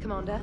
Commander.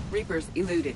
Reapers eluded.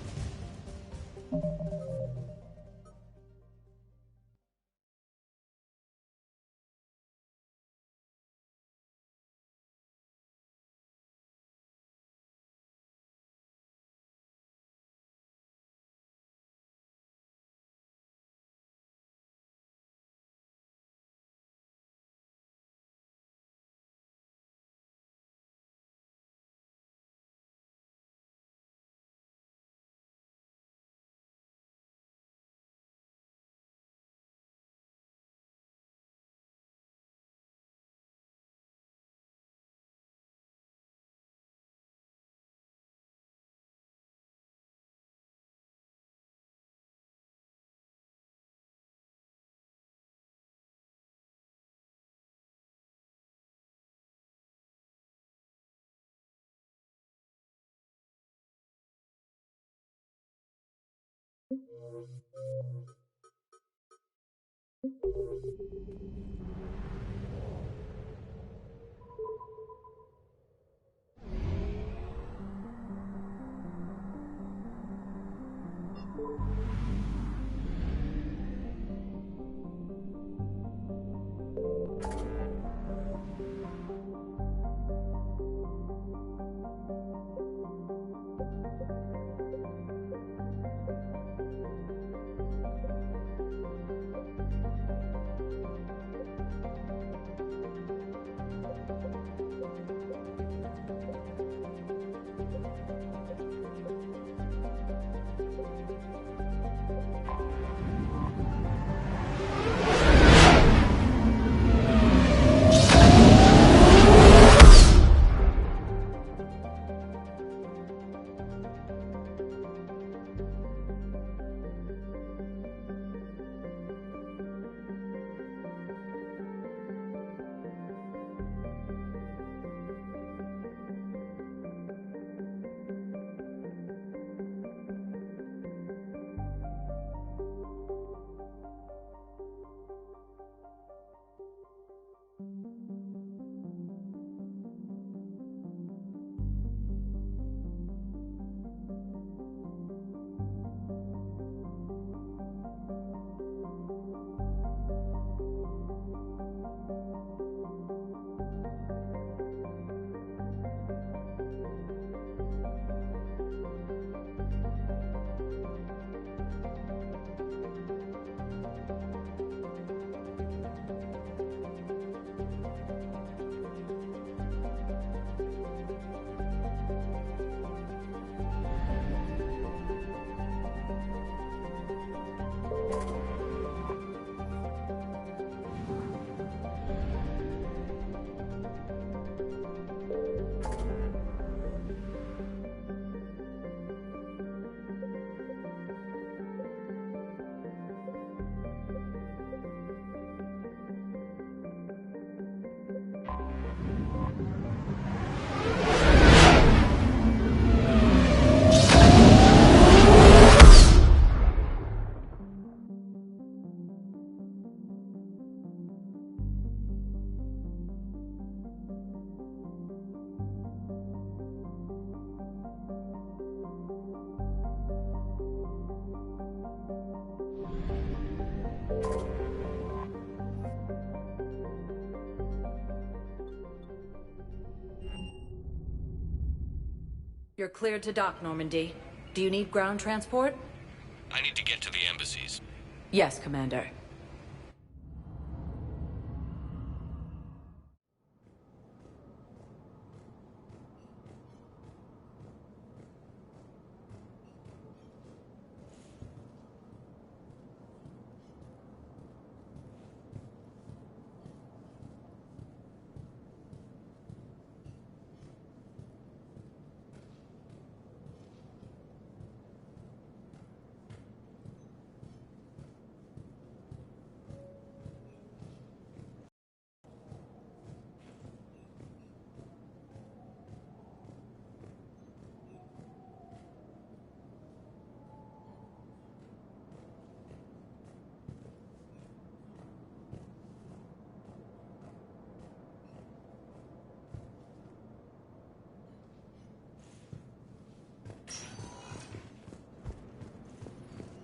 You're cleared to dock, Normandy. Do you need ground transport? I need to get to the embassies. Yes, Commander.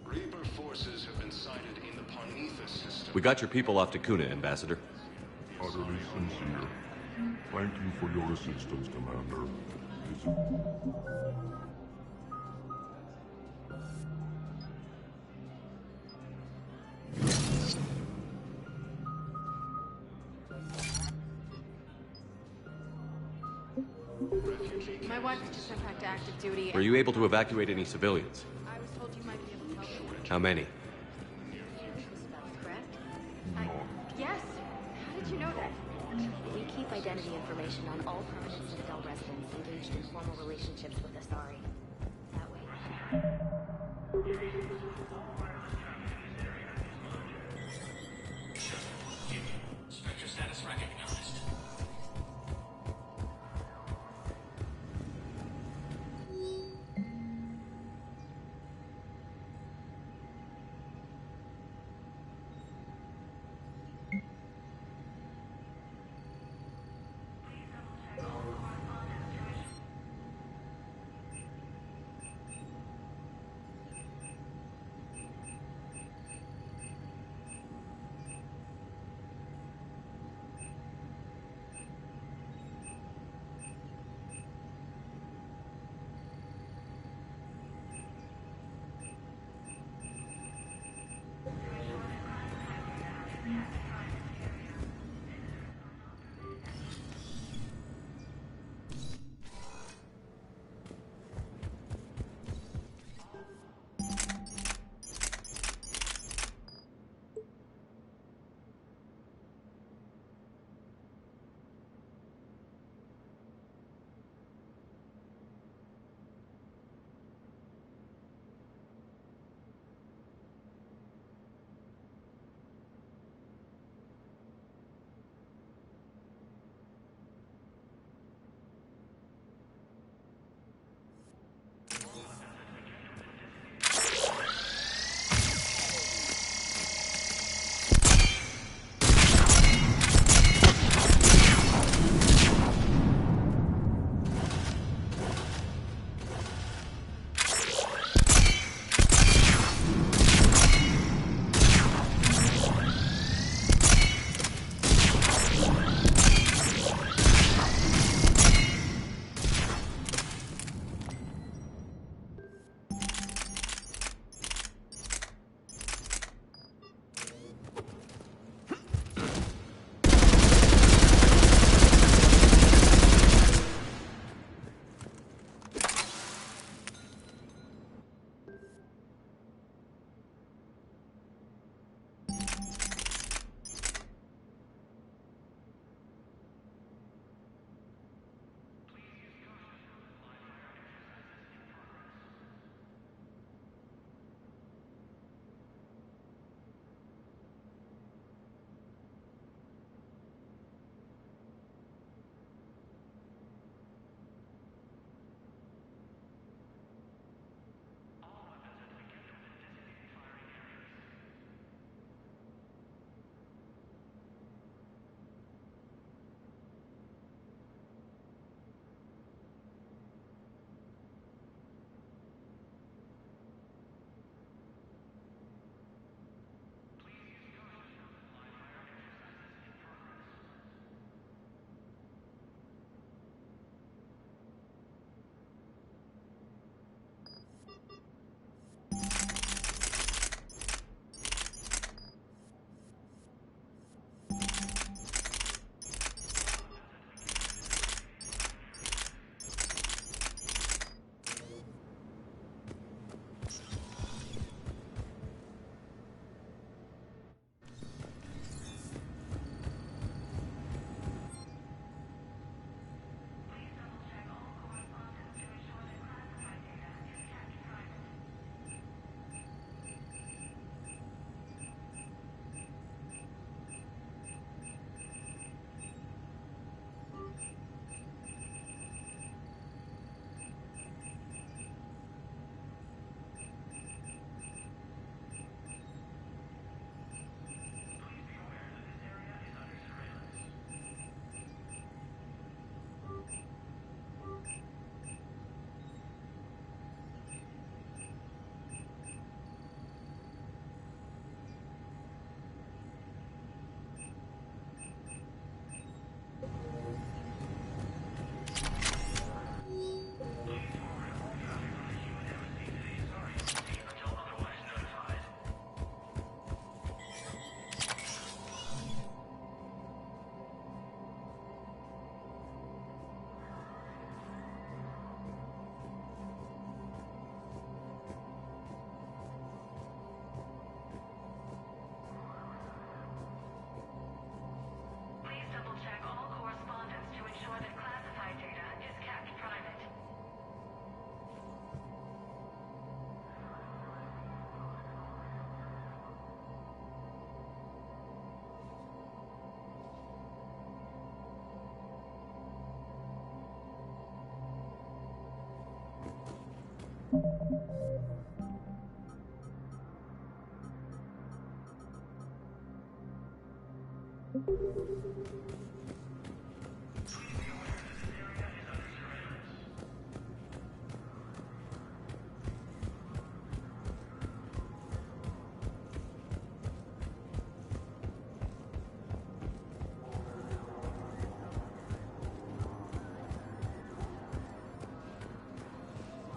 Reaper forces have been sighted in the Parnitha system. We got your people off to Kuna, Ambassador. Utterly sincere. Thank you for your assistance, Commander. My wife was just sent back to active duty. Were you able to evacuate any civilians? I was told you might be able to help me. How many? Correct? Yes. How did you know that? We keep identity information on all permanent Citadel residents engaged in formal relationships with Asari. That way. Spectre status recognized.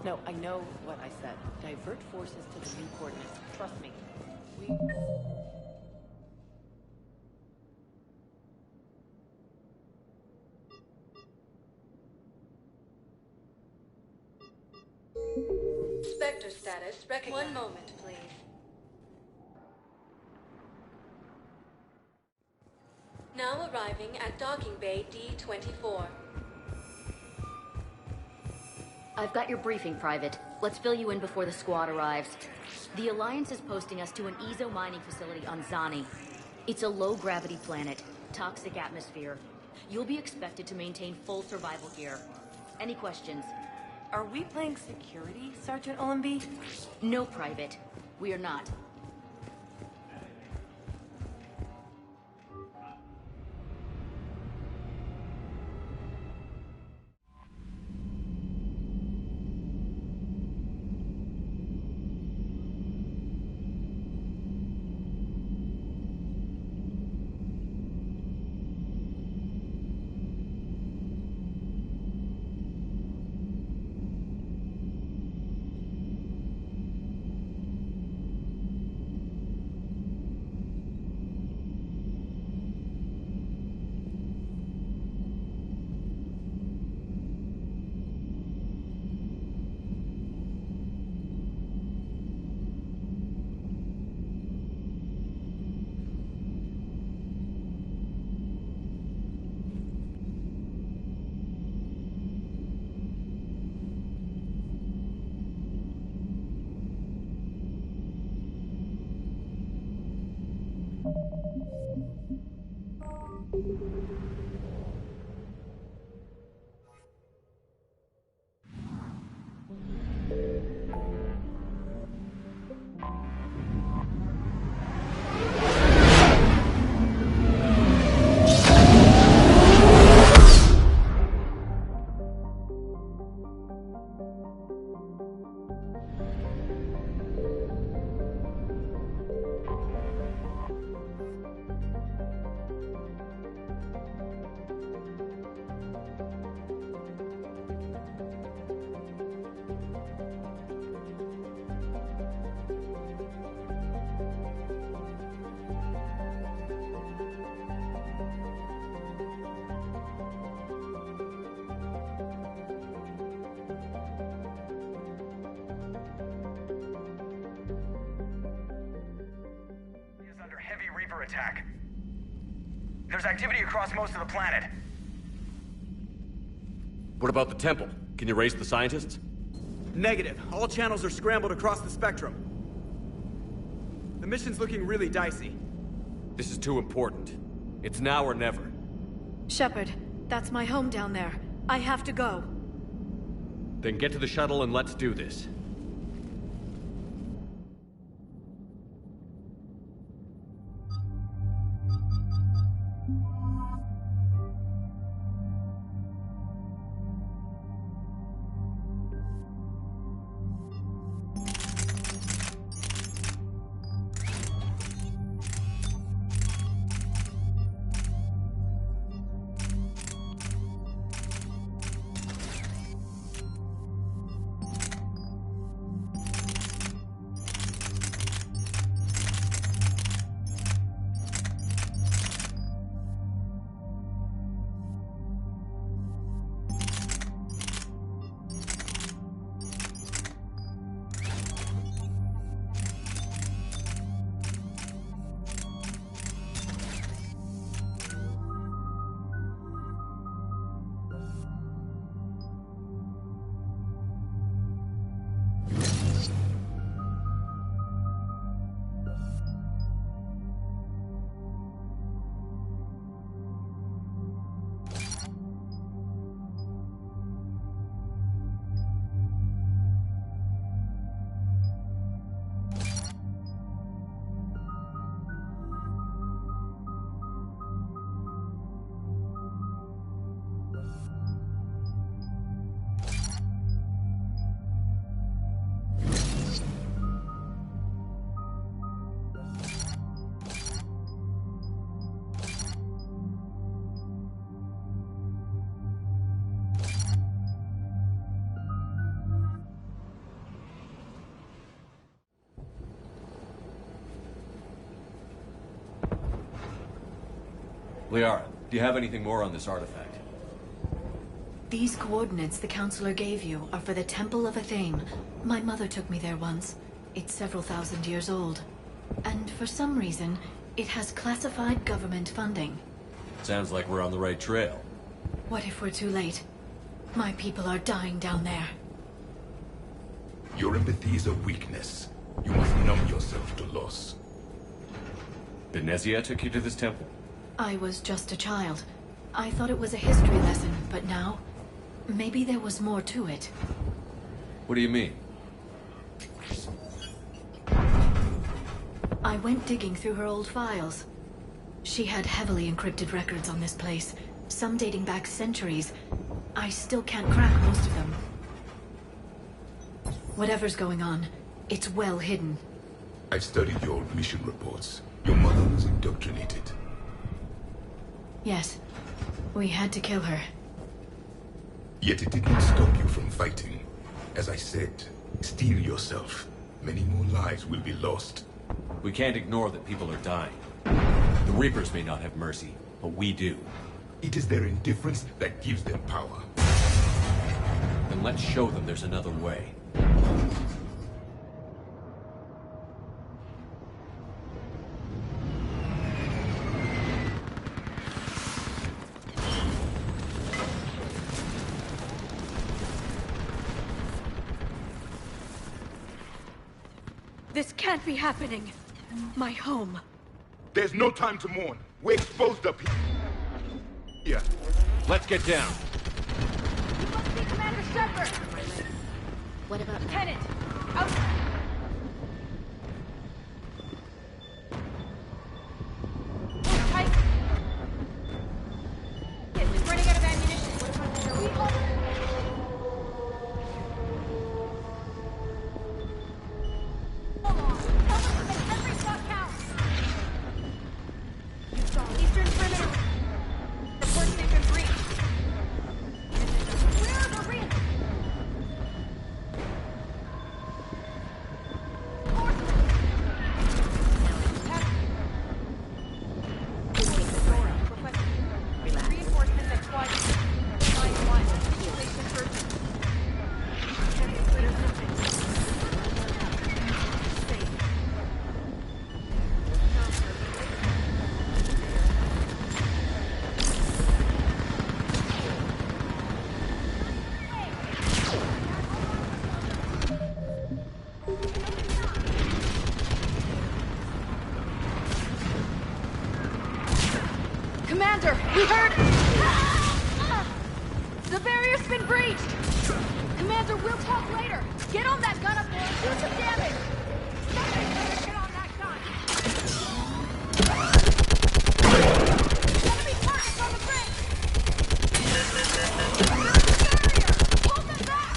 No, I know what I said. Divert forces to the new coordinates. Trust me. We... Spectre status recognized. One moment, please. Now arriving at docking bay D-24. I've got your briefing, Private. Let's fill you in before the squad arrives. The Alliance is posting us to an Ezo mining facility on Zani. It's a low-gravity planet, toxic atmosphere. You'll be expected to maintain full survival gear. Any questions? Are we playing security, Sergeant Olenby? No, Private. We are not. Attack. There's activity across most of the planet. What about the temple? Can you raise the scientists? Negative. All channels are scrambled across the spectrum. The mission's looking really dicey. This is too important. It's now or never. Shepard, that's my home down there. I have to go. Then get to the shuttle and let's do this. Liara, do you have anything more on this artifact? These coordinates the Counselor gave you are for the Temple of Athame. My mother took me there once. It's several thousand years old. And for some reason, it has classified government funding. Sounds like we're on the right trail. What if we're too late? My people are dying down there. Your empathy is a weakness. You must numb yourself to loss. Benezia took you to this temple? I was just a child. I thought it was a history lesson, but now... maybe there was more to it. What do you mean? I went digging through her old files. She had heavily encrypted records on this place, some dating back centuries. I still can't crack most of them. Whatever's going on, it's well hidden. I've studied your old mission reports. Your mother was indoctrinated. Yes. We had to kill her. Yet it did not stop you from fighting. As I said, steel yourself. Many more lives will be lost. We can't ignore that people are dying. The Reapers may not have mercy, but we do. It is their indifference that gives them power. Then let's show them there's another way. This can't be happening. My home. There's no time to mourn. We exposed the people. Yeah. Let's get down. You must be Commander Shepard. What about Lieutenant? Out. Hold tight. Yes, we're running out of ammunition. What about the reload? Hold on. Cover and every shot counts. You saw Eastern Perimeter. Reports they've been breached. Where are the Reapers? Reinforcements at Squad 9-1. Station urgent. Commander, we heard... The barrier's been breached! Commander, we'll talk later. Get on that gun up there and do some damage! Somebody better get on that gun! Enemy targets on the bridge! Hold them back!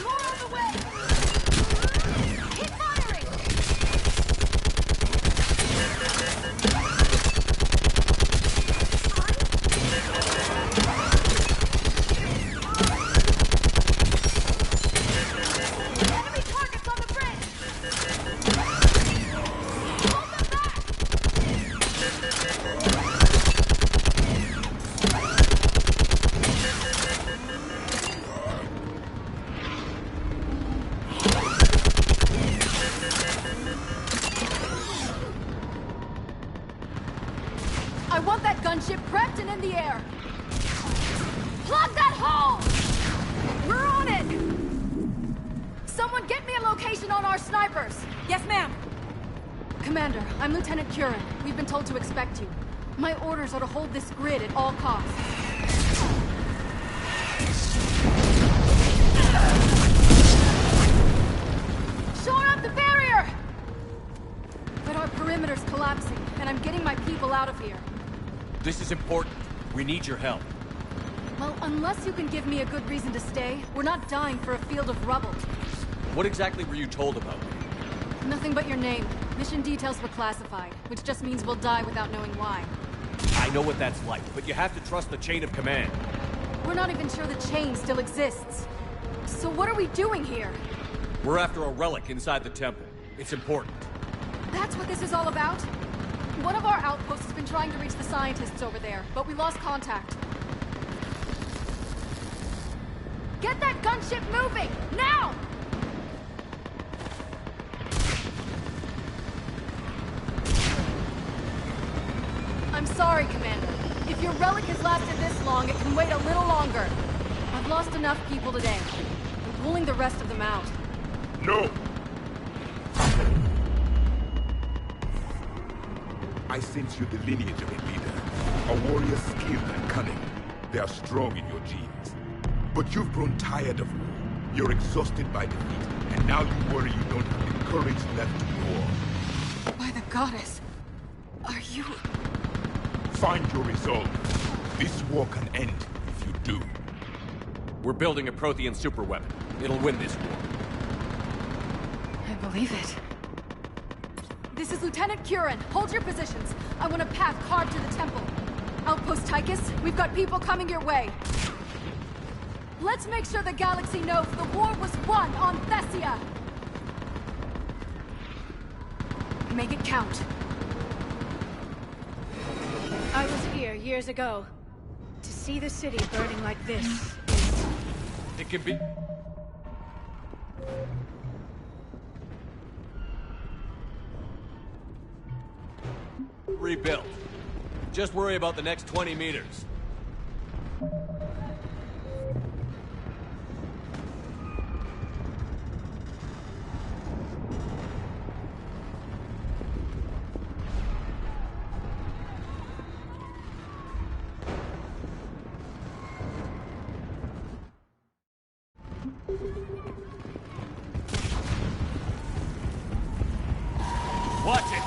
More on the way! Keep firing! Enemy targets on the bridge! Hold them back! I want that gunship prepped and in the air! Plug that hole! We're on it! Someone get me a location on our snipers! Yes, ma'am! Commander, I'm Lieutenant Curran. We've been told to expect you. My orders are to hold this grid at all costs. Shore up the barrier! But our perimeter's collapsing, and I'm getting my people out of here. This is important. We need your help. Well, unless you can give me a good reason to stay, we're not dying for a field of rubble. What exactly were you told about me? Nothing but your name. Mission details were classified, which just means we'll die without knowing why. I know what that's like, but you have to trust the chain of command. We're not even sure the chain still exists. So what are we doing here? We're after a relic inside the temple. It's important. That's what this is all about? One of our outposts has been trying to reach the scientists over there, but we lost contact. Get that gunship moving! Now! I'm sorry, Commander. If your relic has lasted this long, it can wait a little longer. I've lost enough people today. I'm pulling the rest of them out. No! I sense you the lineage of a leader. A warrior skilled and cunning. They are strong in your genes. But you've grown tired of war. You're exhausted by defeat, and now you worry you don't have the courage left in war. By the goddess, are you... Find your resolve. This war can end if you do. We're building a Prothean superweapon. It'll win this war. I believe it. This is Lieutenant Curran. Hold your positions. I want a path carved to the temple. Outpost Tychus, we've got people coming your way. Let's make sure the galaxy knows the war was won on Thessia! Make it count. I was here years ago. To see the city burning like this is... It can be... rebuilt. Just worry about the next 20 meters. Watch it!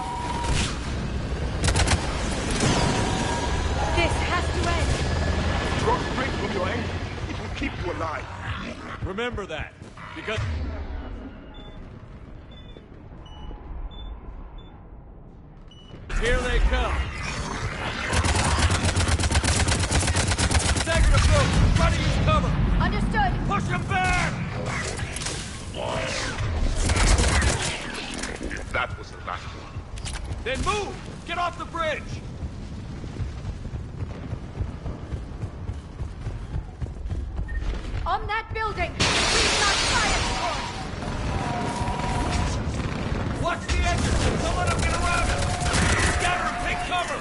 This has to end! Draw strength from your anger. It will keep you alive. Remember that, because... Here they come! Staggered approach! Try to use cover! Understood! Push them back! If that was the last one. Then move! Get off the bridge! On that building! Please not fire! Watch the edges! Don't let them get around us! Scatter and take cover!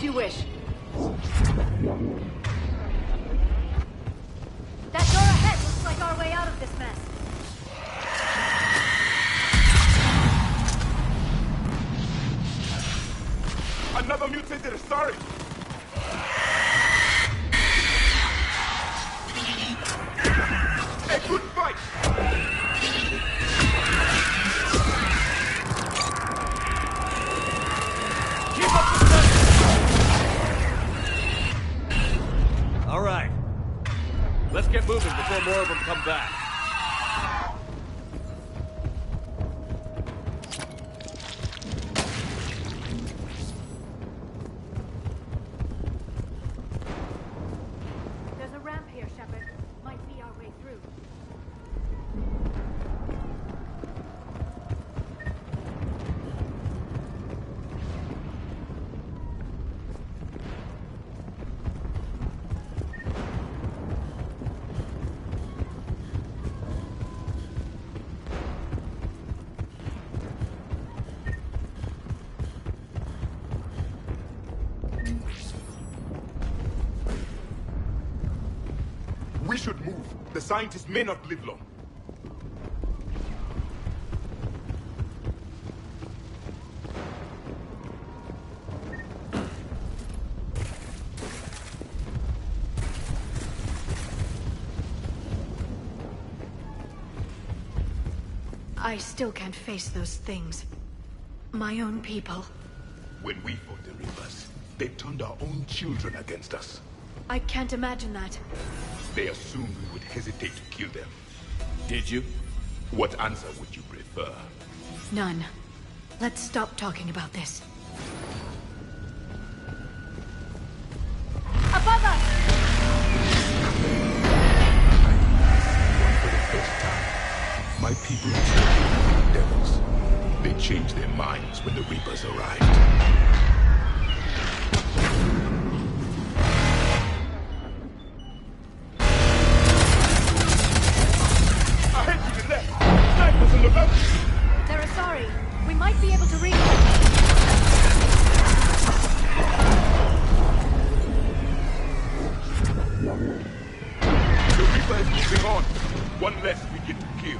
you wish. That door ahead looks like our way out of this mess. Another mutated Asari! A good fight! Keep up the pressure! All right. Let's get moving before more of them come back. There's a ramp here, Shepard. Might be our way through. We should move. The scientists may not live long. I still can't face those things. My own people. When we fought the Reapers, they turned our own children against us. I can't imagine that. They assumed we would hesitate to kill them. Did you? What answer would you prefer? None. Let's stop talking about this. Above us! For the first time, my people are devils. They changed their minds when the Reapers arrived. They're Asari. We might be able to reach them. The Reaper is moving on. One less we get to kill.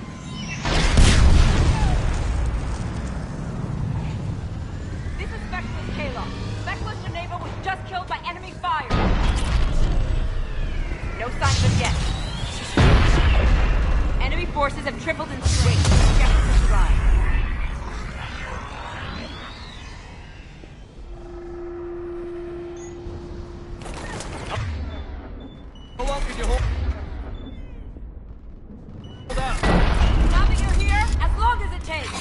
This is Spectre's Kayla. Spectre's Geneva was just killed by enemy fire. No sign of him yet. Enemy forces have tripled in strength. Just to survive. How long can you hold out? Now that you're here, as long as it takes.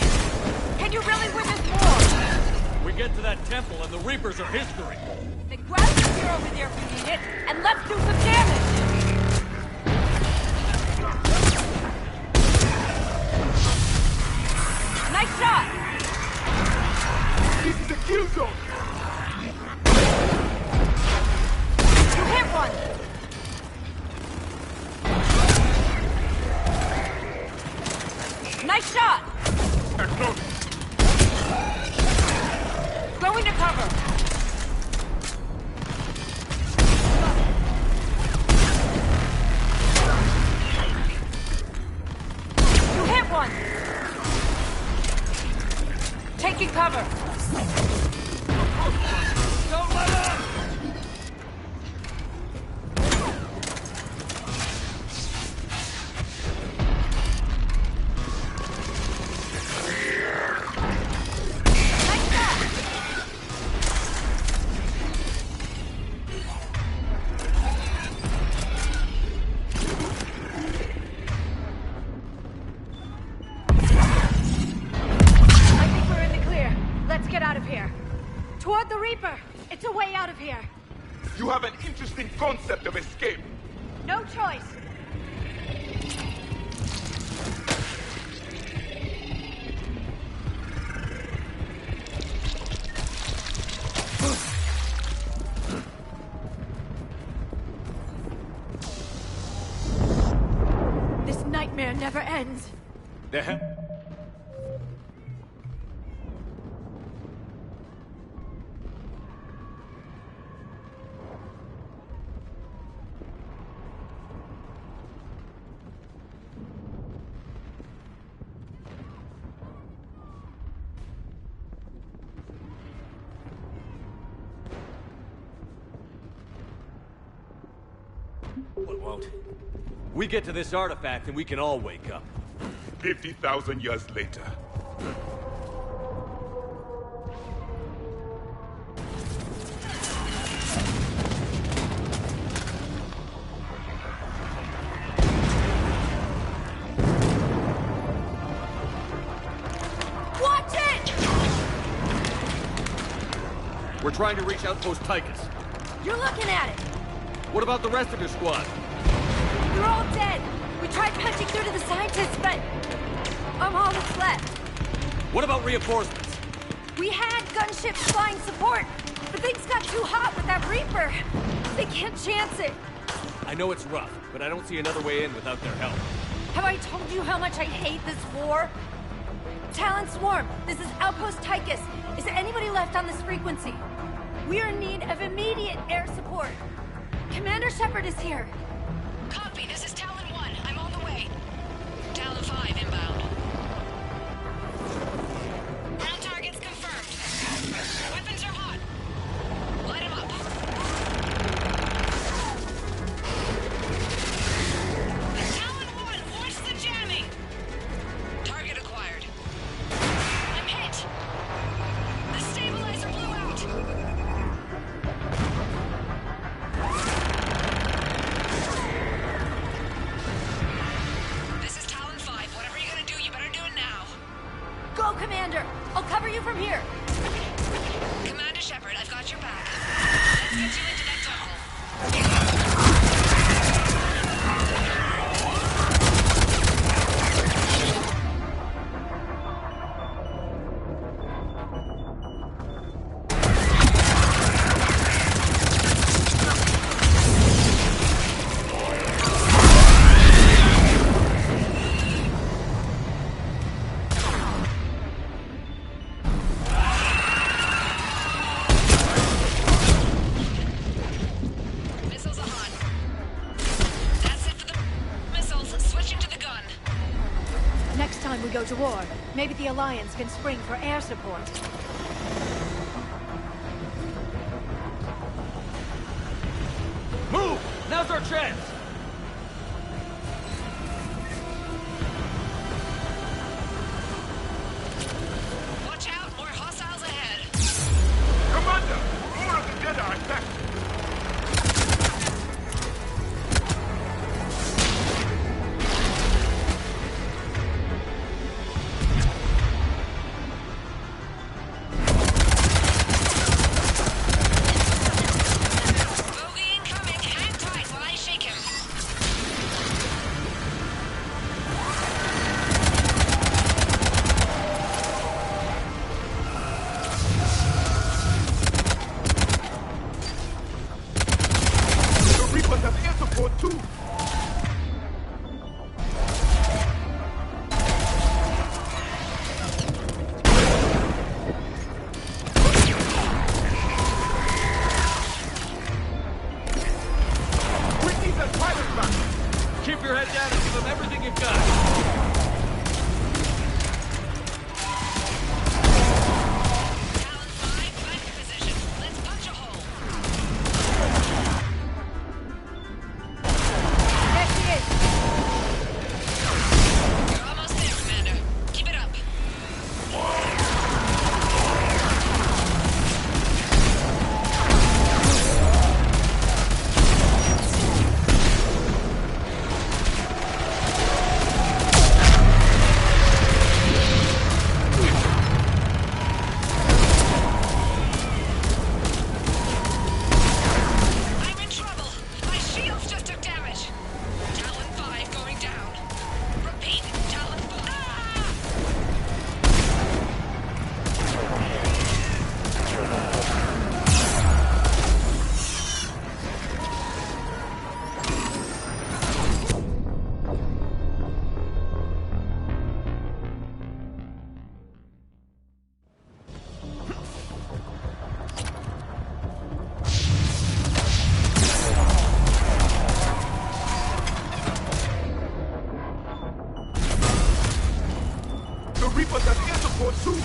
Can you really win this war? We get to that temple and the Reapers are history. Then grab the gear over there if you need it, and let's do some damage! Nice shot! This is the kill zone! You hit one! Nice shot! Go into cover! You hit one! Taking cover! Don't let up! Nice shot! I think we're in the clear. Let's get out of here. Toward the Reaper! It's a way out of here. You have an interesting concept of escape. No choice. This nightmare never ends. It won't. We get to this artifact and we can all wake up. 50,000 years later. Watch it! We're trying to reach Outpost Tychus. You're looking at it! What about the rest of your squad? They're all dead! We tried punching through to the scientists, but... I'm all that's left. What about reinforcements? We had gunships flying support, but things got too hot with that Reaper. They can't chance it. I know it's rough, but I don't see another way in without their help. Have I told you how much I hate this war? Talon Swarm, this is Outpost Tychus. Is there anybody left on this frequency? We are in need of immediate air support. Commander Shepard is here. Copy, this is Talon 1. I'm on the way. Talon 5 inbound. Ground targets confirmed. Weapons are hot. Light 'em up. Talon 1, watch the jamming! Target acquired. I'm hit! The stabilizer blew out! This is Talon 5. Whatever you're gonna do, you better do it now. Go, Commander! I'll cover you from here. Commander Shepard, I've got your back. Let's get you into that tunnel. Missiles are hot. That's it for the missiles. Switching to the gun. Next time we go to war, maybe the Alliance can spring for air support. Move! Now's our chance! Watch out, more hostiles ahead. Commander! More of the dead are attacked! Bogey incoming. Hang tight while I shake him. The Reapers have air support too! We need that pilot back! Keep your head down and give them everything you've got. Talon 5, back in position. Let's punch a hole. There she is! You're almost there, Commander. Keep it up. I'm in trouble. My shields just took damage. Talon 5 going down. Repeat, Talon 5. Ah! The Reapers have air support too!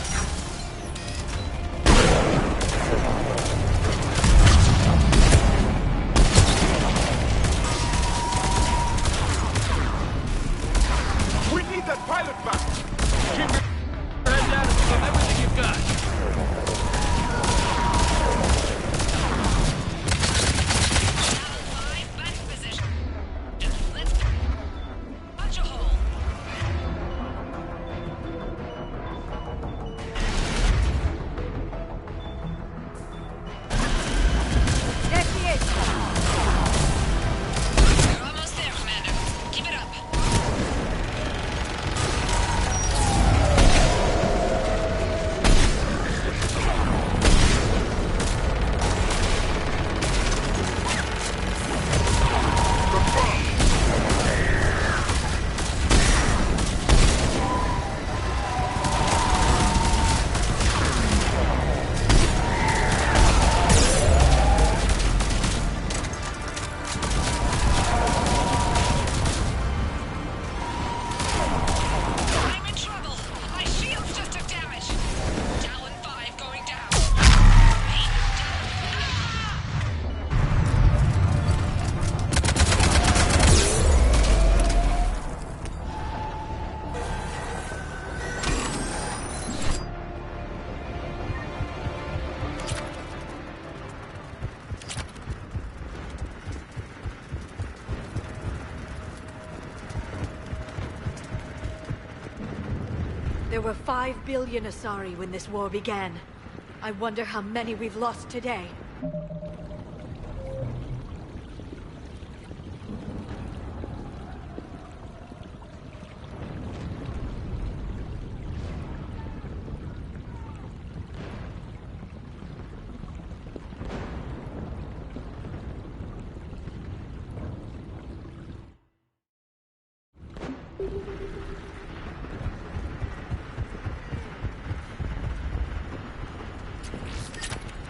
There were 5 billion Asari when this war began. I wonder how many we've lost today.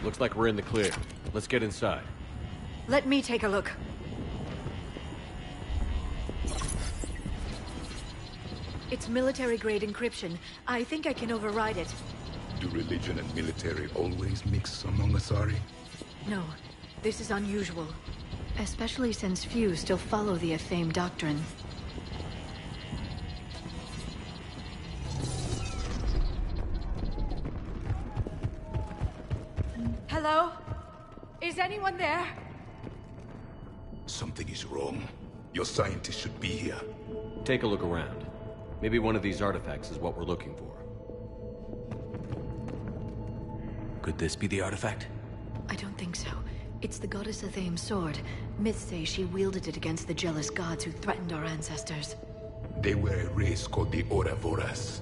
Looks like we're in the clear. Let's get inside. Let me take a look. It's military-grade encryption. I think I can override it. Do religion and military always mix among Asari? No, this is unusual. Especially since few still follow the Athame doctrine. Hello? Is anyone there? Something is wrong. Your scientists should be here. Take a look around. Maybe one of these artifacts is what we're looking for. Could this be the artifact? I don't think so. It's the goddess Athame's sword. Myths say she wielded it against the jealous gods who threatened our ancestors. They were a race called the Oravoras.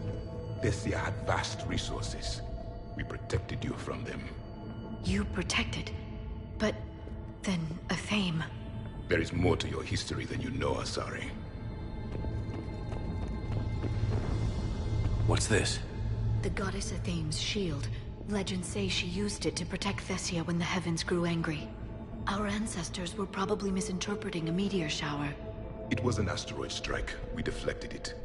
Thessia had vast resources. We protected you from them. You protected? But then Athame... There is more to your history than you know, Asari. What's this? The goddess Athame's shield. Legends say she used it to protect Thessia when the heavens grew angry. Our ancestors were probably misinterpreting a meteor shower. It was an asteroid strike. We deflected it.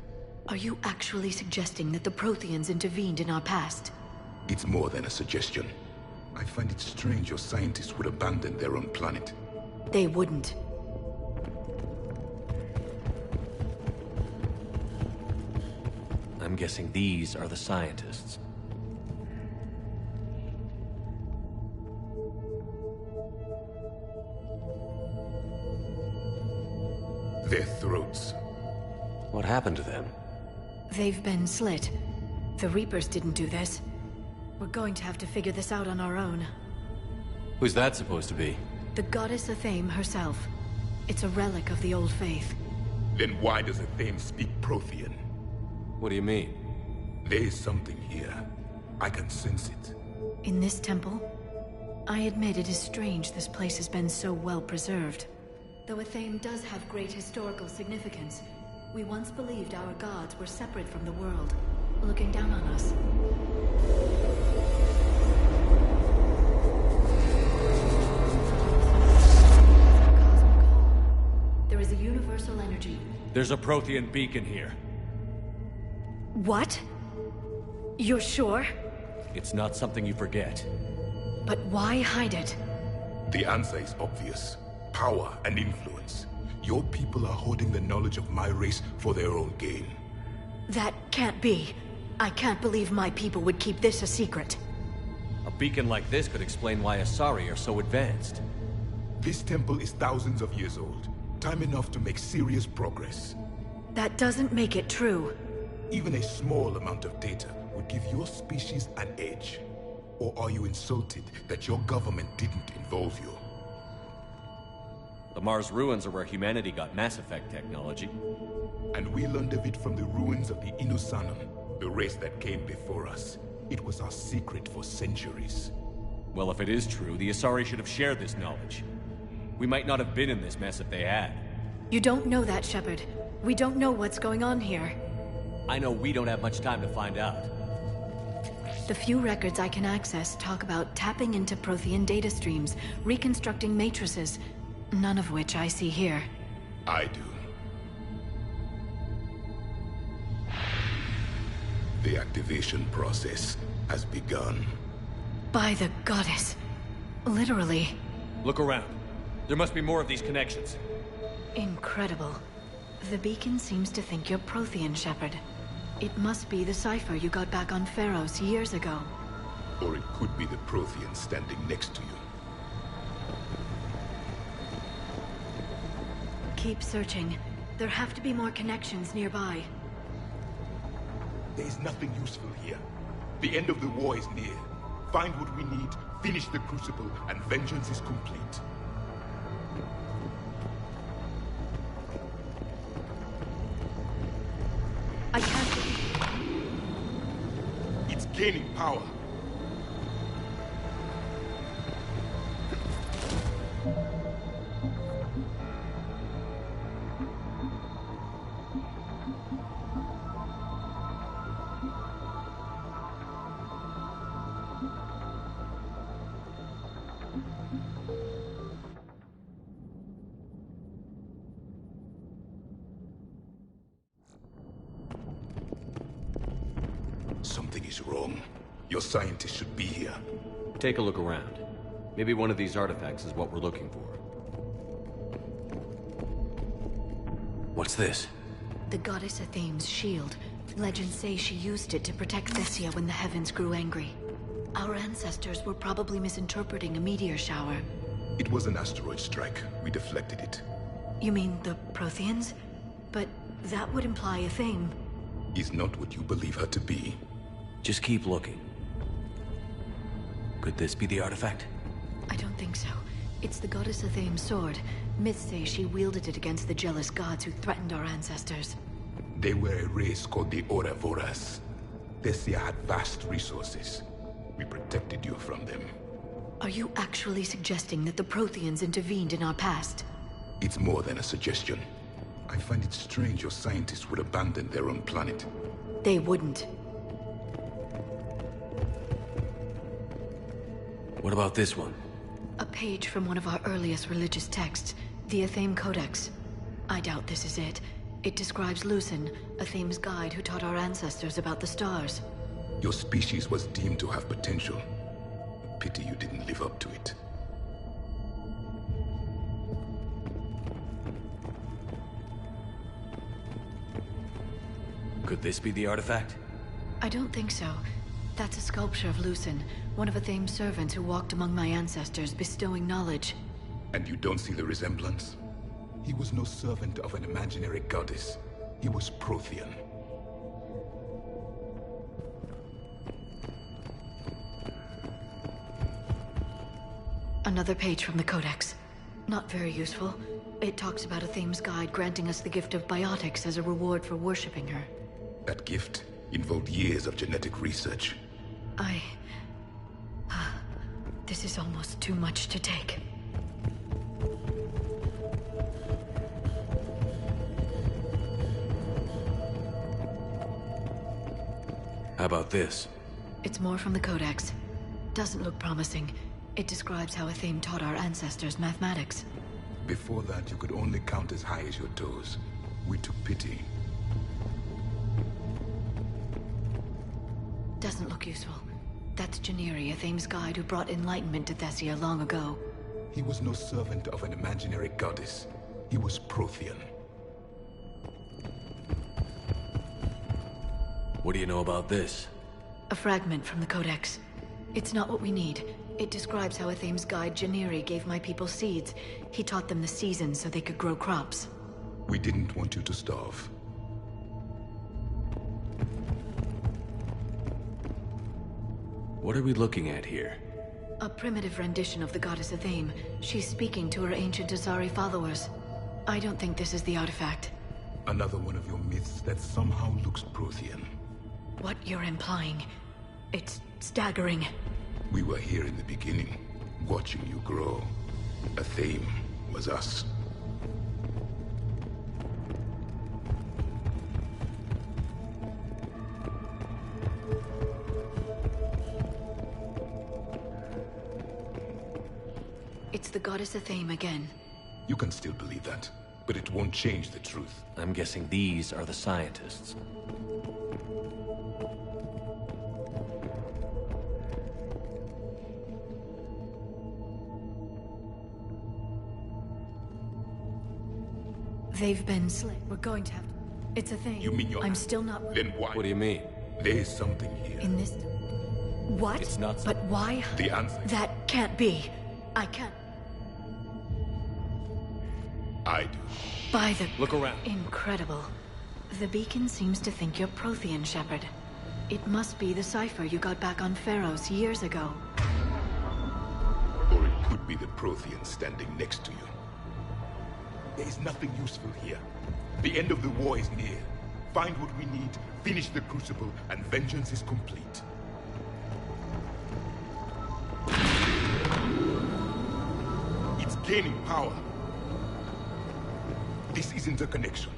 Are you actually suggesting that the Protheans intervened in our past? It's more than a suggestion. I find it strange your scientists would abandon their own planet. They wouldn't. I'm guessing these are the scientists. Their throats. What happened to them? They've been slit. The Reapers didn't do this. We're going to have to figure this out on our own. Who's that supposed to be? The goddess Athame herself. It's a relic of the old faith. Then why does Athame speak Prothean? What do you mean? There is something here. I can sense it. In this temple? I admit it is strange this place has been so well preserved. Though Athame does have great historical significance, we once believed our gods were separate from the world, looking down on us. There is a universal energy. There's a Prothean beacon here. What? You're sure? It's not something you forget. But why hide it? The answer is obvious. Power and influence. Your people are hoarding the knowledge of my race for their own gain. That can't be. I can't believe my people would keep this a secret. A beacon like this could explain why Asari are so advanced. This temple is thousands of years old. Time enough to make serious progress. That doesn't make it true. Even a small amount of data would give your species an edge. Or are you insulted that your government didn't involve you? The Mars ruins are where humanity got Mass Effect technology. And we learned of it from the ruins of the Inusanum, the race that came before us. It was our secret for centuries. Well, if it is true, the Asari should have shared this knowledge. We might not have been in this mess if they had. You don't know that, Shepard. We don't know what's going on here. I know we don't have much time to find out. The few records I can access talk about tapping into Prothean data streams, reconstructing matrices, none of which I see here. I do. The activation process has begun. By the goddess. Literally. Look around. There must be more of these connections. Incredible. The beacon seems to think you're Prothean, Shepard. It must be the cipher you got back on Pharos years ago. Or it could be the Prothean standing next to you. Keep searching. There have to be more connections nearby. There is nothing useful here. The end of the war is near. Find what we need, finish the Crucible, and vengeance is complete. I can't... It's gaining power. Something is wrong. Your scientists should be here. Take a look around. Maybe one of these artifacts is what we're looking for. What's this? The goddess Athame's shield. Legends say she used it to protect Thessia when the heavens grew angry. Our ancestors were probably misinterpreting a meteor shower. It was an asteroid strike. We deflected it. You mean the Protheans? But that would imply Athame. Is not what you believe her to be. Just keep looking. Could this be the artifact? I don't think so. It's the goddess Athame's sword. Myths say she wielded it against the jealous gods who threatened our ancestors. They were a race called the Oravoras. Thessia had vast resources. We protected you from them. Are you actually suggesting that the Protheans intervened in our past? It's more than a suggestion. I find it strange your scientists would abandon their own planet. They wouldn't. What about this one? A page from one of our earliest religious texts, the Athame Codex. I doubt this is it. It describes Lucen, Athame's guide who taught our ancestors about the stars. Your species was deemed to have potential. A pity you didn't live up to it. Could this be the artifact? I don't think so. That's a sculpture of Lucen, one of Athame's servants who walked among my ancestors, bestowing knowledge. And you don't see the resemblance? He was no servant of an imaginary goddess. He was Prothean. Another page from the Codex. Not very useful. It talks about Athame's guide granting us the gift of biotics as a reward for worshipping her. That gift involved years of genetic research. This is almost too much to take. How about this? It's more from the Codex. Doesn't look promising. It describes how Athame taught our ancestors mathematics. Before that, you could only count as high as your toes. We took pity. Doesn't look useful. That's Janiri, Athame's guide who brought enlightenment to Thessia long ago. He was no servant of an imaginary goddess. He was Prothean. What do you know about this? A fragment from the Codex. It's not what we need. It describes how Athame's guide Janiri gave my people seeds. He taught them the seasons so they could grow crops. We didn't want you to starve. What are we looking at here? A primitive rendition of the goddess Athame. She's speaking to her ancient Asari followers. I don't think this is the artifact. Another one of your myths that somehow looks Prothean. What you're implying, it's staggering. We were here in the beginning, watching you grow. Athame was us. It's the goddess Athame again. You can still believe that, but it won't change the truth. I'm guessing these are the scientists. They've been slayed. We're going to have to... It's a thing. You mean you're... I'm still not... Then why? What do you mean? There's something here. In this... What? It's not... But why? The answer. That can't be. I can't... I do. By the... Look around. Incredible. The beacon seems to think you're Prothean, Shepard. It must be the cipher you got back on Pharaohs years ago. Or it could be the Protheans standing next to you. There is nothing useful here. The end of the war is near. Find what we need, finish the Crucible, and vengeance is complete. It's gaining power. This isn't a connection.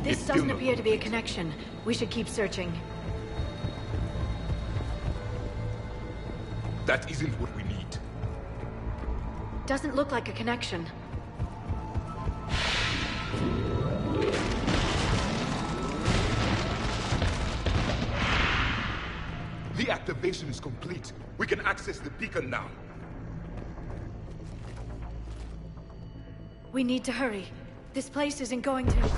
This doesn't appear to be a connection. We should keep searching. That isn't what we need. Doesn't look like a connection. The activation is complete. We can access the beacon now. We need to hurry. This place isn't going to...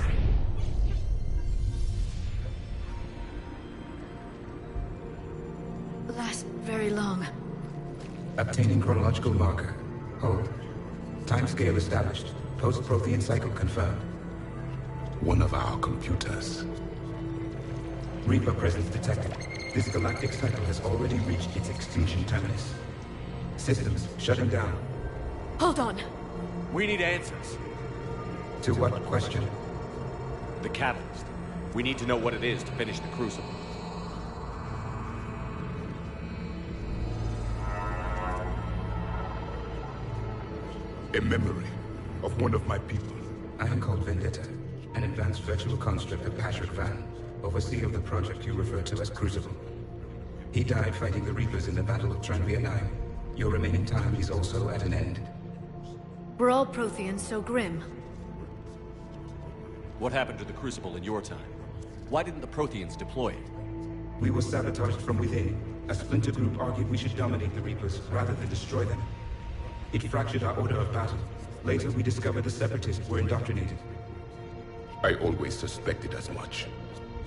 last very long. Obtaining chronological marker. Hold. Timescale established. Post-Prothean cycle confirmed. One of our computers. Reaper presence detected. This galactic cycle has already reached its extinction terminus. Systems shutting down. Hold on. We need answers. To what question? The catalyst. We need to know what it is to finish the Crucible. A memory of one of my people. I am called Vendetta, an advanced virtual construct of Patrick Van, overseer of the project you refer to as Crucible. He died fighting the Reapers in the Battle of Tranvia 9. Your remaining time is also at an end. Were all Protheans so grim? What happened to the Crucible in your time? Why didn't the Protheans deploy it? We were sabotaged from within. A splinter group argued we should dominate the Reapers rather than destroy them. It fractured our order of battle. Later, we discovered the Separatists were indoctrinated. I always suspected as much.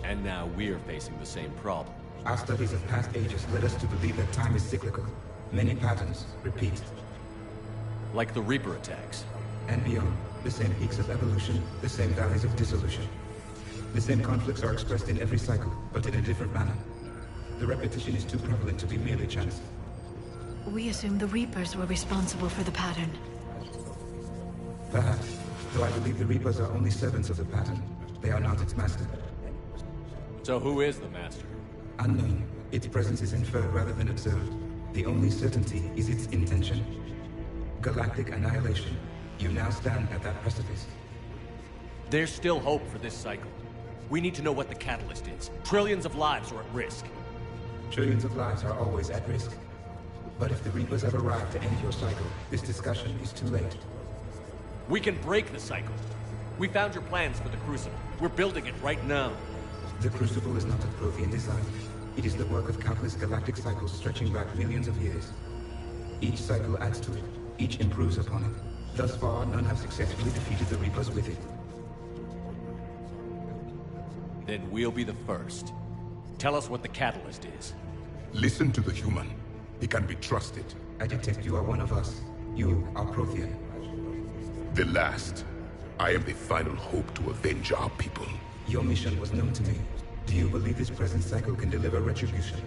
And now we're facing the same problem. Our studies of past ages led us to believe that time is cyclical. Many patterns repeat. Like the Reaper attacks. And beyond, the same peaks of evolution, the same valleys of dissolution. The same conflicts are expressed in every cycle, but in a different manner. The repetition is too prevalent to be merely chance. We assumed the Reapers were responsible for the pattern. Perhaps, though I believe the Reapers are only servants of the pattern. They are not its master. So who is the master? Unknown. Its presence is inferred rather than observed. The only certainty is its intention. Galactic annihilation. You now stand at that precipice. There's still hope for this cycle. We need to know what the catalyst is. Trillions of lives are at risk. Trillions of lives are always at risk. But if the Reapers have arrived to end your cycle, this discussion is too late. We can break the cycle. We found your plans for the Crucible. We're building it right now. The Crucible is not of Prothean design. It is the work of countless galactic cycles stretching back millions of years. Each cycle adds to it. Each improves upon it. Thus far, none have successfully defeated the Reapers with it. Then we'll be the first. Tell us what the catalyst is. Listen to the human. He can be trusted. I detect you are one of us. You are Prothean. The last. I am the final hope to avenge our people. Your mission was known to me. Do you believe this present cycle can deliver retribution?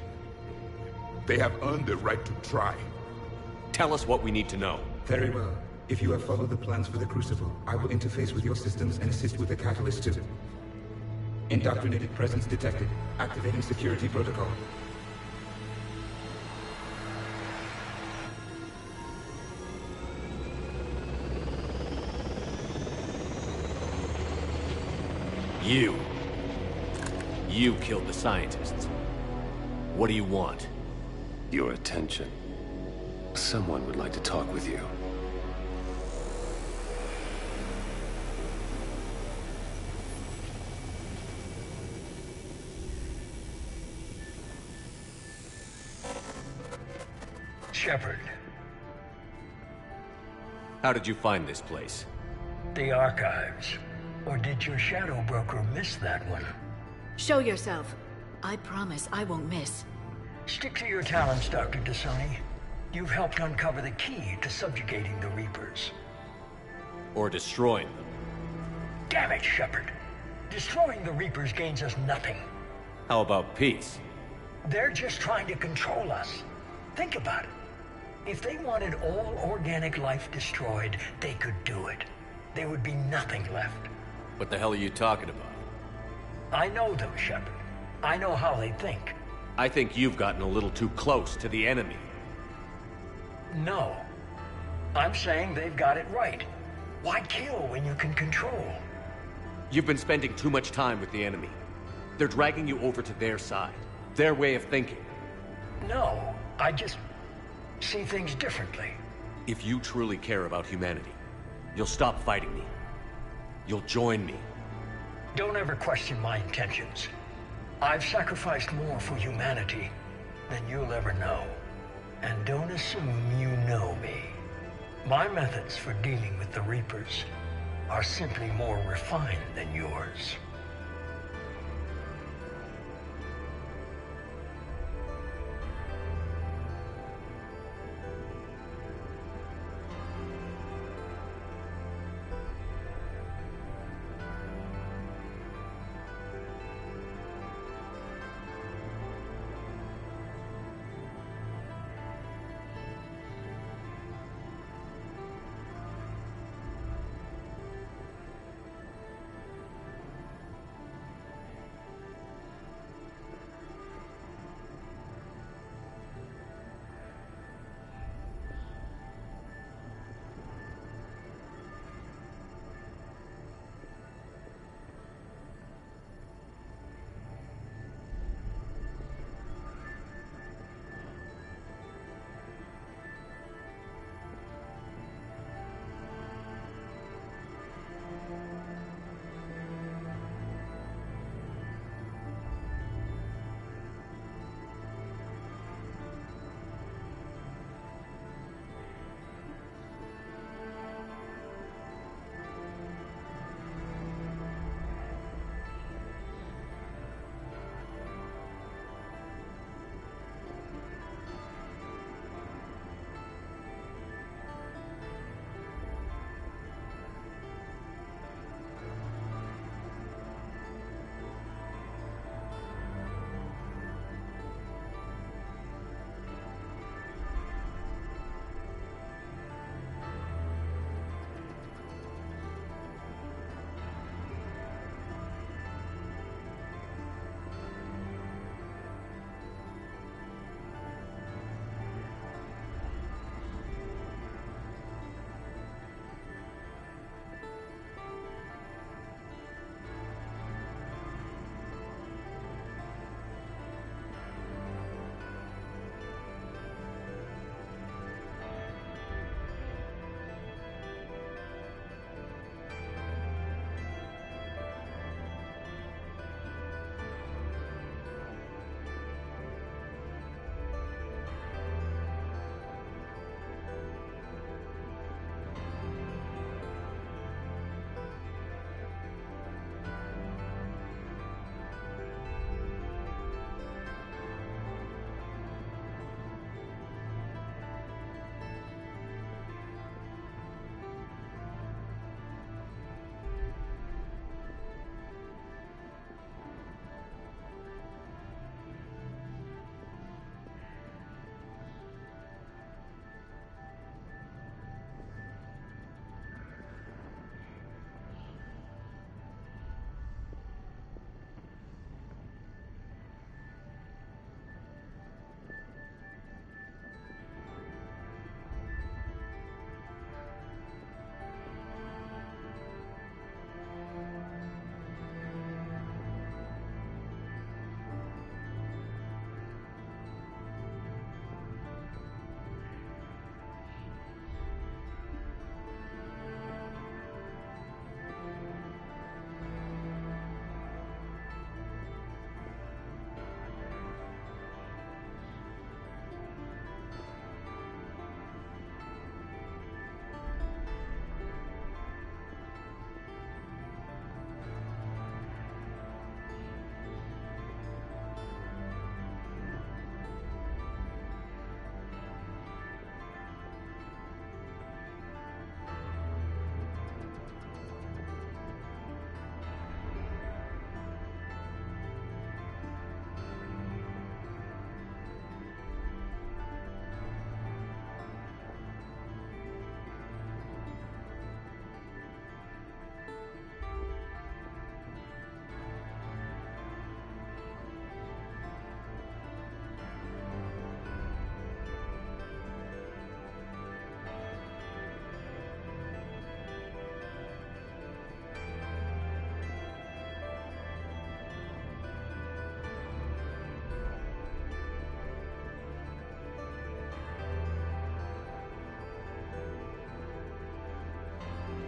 They have earned the right to try. Tell us what we need to know. Very well. If you have followed the plans for the Crucible, I will interface with your systems and assist with the catalyst too. Indoctrinated presence detected. Activating security protocol. You killed the scientists. What do you want? Your attention. Someone would like to talk with you. Shepard. How did you find this place? The archives. Or did your shadow broker miss that one? Show yourself. I promise I won't miss. Stick to your talents, Dr. Dasani. You've helped uncover the key to subjugating the Reapers. Or destroying them. Damn it, Shepard. Destroying the Reapers gains us nothing. How about peace? They're just trying to control us. Think about it. If they wanted all organic life destroyed, they could do it. There would be nothing left. What the hell are you talking about? I know them, Shepard. I know how they think. I think you've gotten a little too close to the enemy. No. I'm saying they've got it right. Why kill when you can control? You've been spending too much time with the enemy. They're dragging you over to their side. Their way of thinking. No, I just see things differently. If you truly care about humanity, you'll stop fighting me. You'll join me. Don't ever question my intentions. I've sacrificed more for humanity than you'll ever know. And don't assume you know me. My methods for dealing with the Reapers are simply more refined than yours.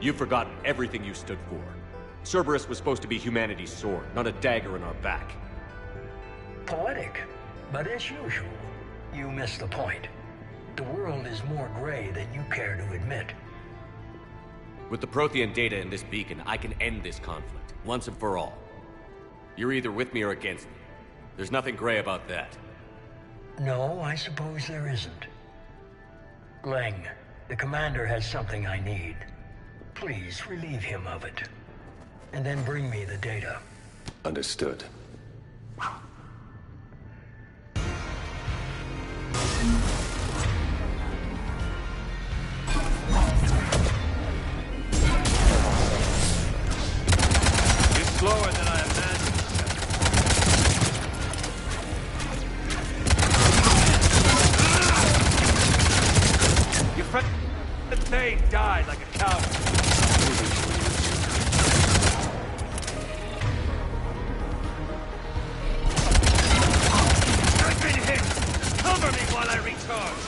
You've forgotten everything you stood for. Cerberus was supposed to be humanity's sword, not a dagger in our back. Poetic, but as usual, you miss the point. The world is more gray than you care to admit. With the Prothean data in this beacon, I can end this conflict, once and for all. You're either with me or against me. There's nothing gray about that. No, I suppose there isn't. Leng, the commander has something I need. Please relieve him of it. And then bring me the data. Understood. It's slower than I imagined. Your friend Thane died like a coward. I've been hit! Cover me while I recharge!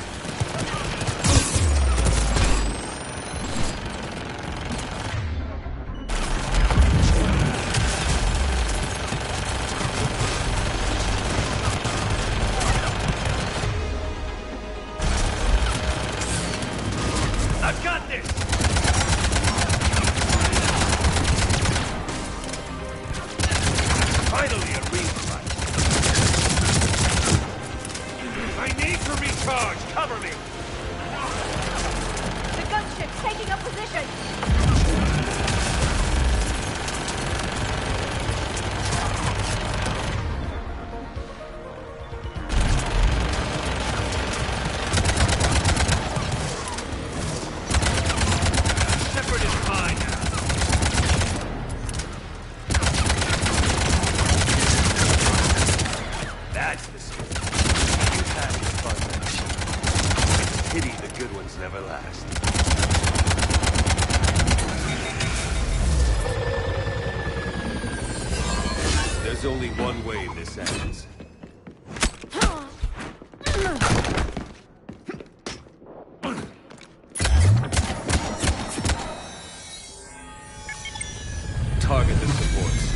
I've got this! Finally, a real fight. I need to recharge! Cover me! The gunship's taking up position! Shepard is mine now. That's the spirit. You've had your fun now. It's a pity the good ones never last. There's only one way this ends. Target the supports.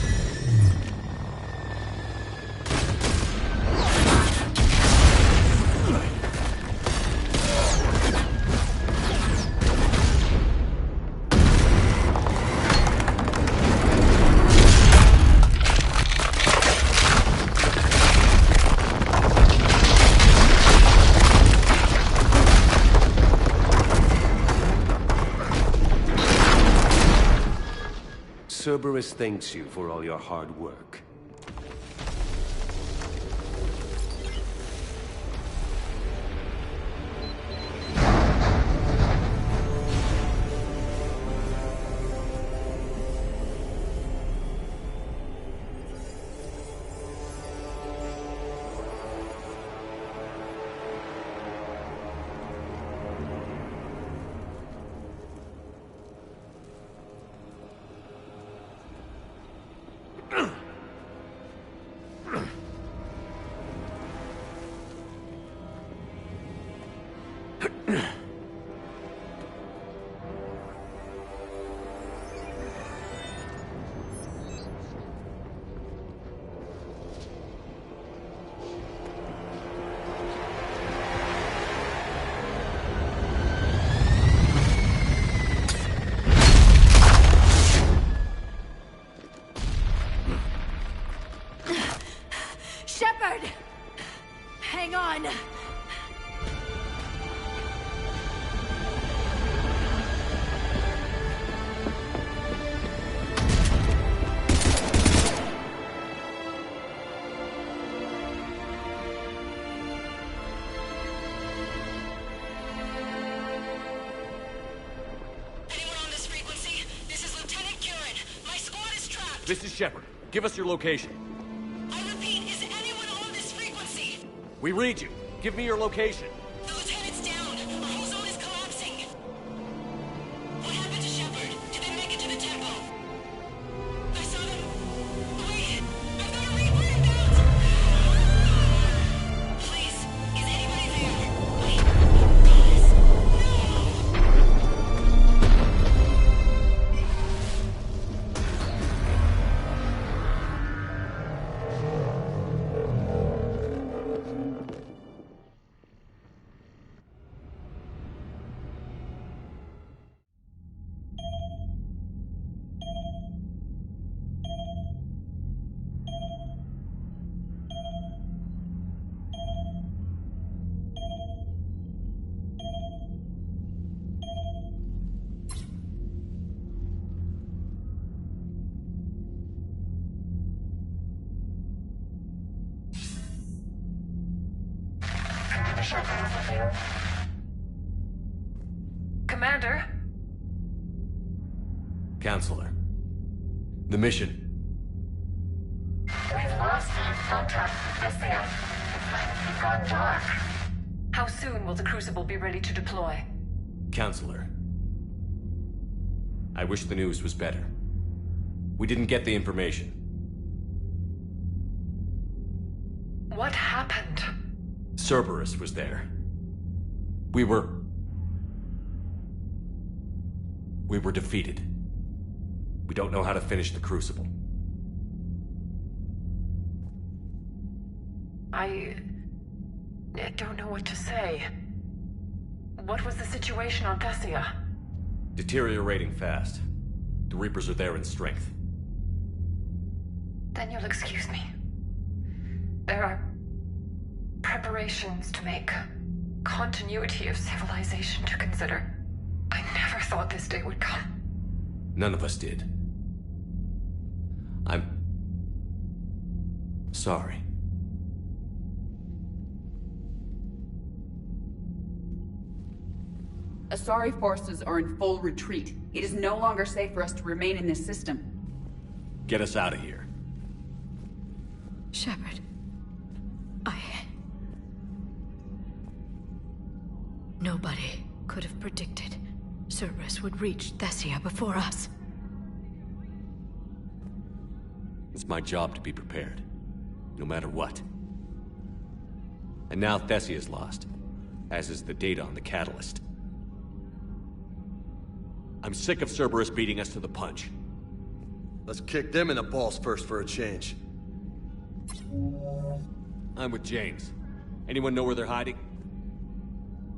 Cerberus thanks you for all your hard work. Shepard! Hang on! This is Shepard. Give us your location. I repeat, is anyone on this frequency? We read you. Give me your location. The lieutenant's down. Our whole zone is collapsing. What happened to Shepard? Did they make it to the temple? I saw them. Wait, I've got a Reaper inbound. Please, is anybody there? Wait, guys, no. Commander? Counselor. The mission. We've lost contact with Thessia. It's gone dark. How soon will the Crucible be ready to deploy? Counselor. I wish the news was better. We didn't get the information. What happened? Cerberus was there. We were defeated. We don't know how to finish the Crucible. I don't know what to say. What was the situation on Thessia? Deteriorating fast. The Reapers are there in strength. Then you'll excuse me. There are preparations to make. Continuity of civilization to consider. I never thought this day would come. None of us did. I'm sorry. Asari forces are in full retreat. It is no longer safe for us to remain in this system. Get us out of here. Shepard. Nobody could have predicted Cerberus would reach Thessia before us. It's my job to be prepared, no matter what. And now Thessia's lost, as is the data on the catalyst. I'm sick of Cerberus beating us to the punch. Let's kick them in the balls first for a change. I'm with James. Anyone know where they're hiding?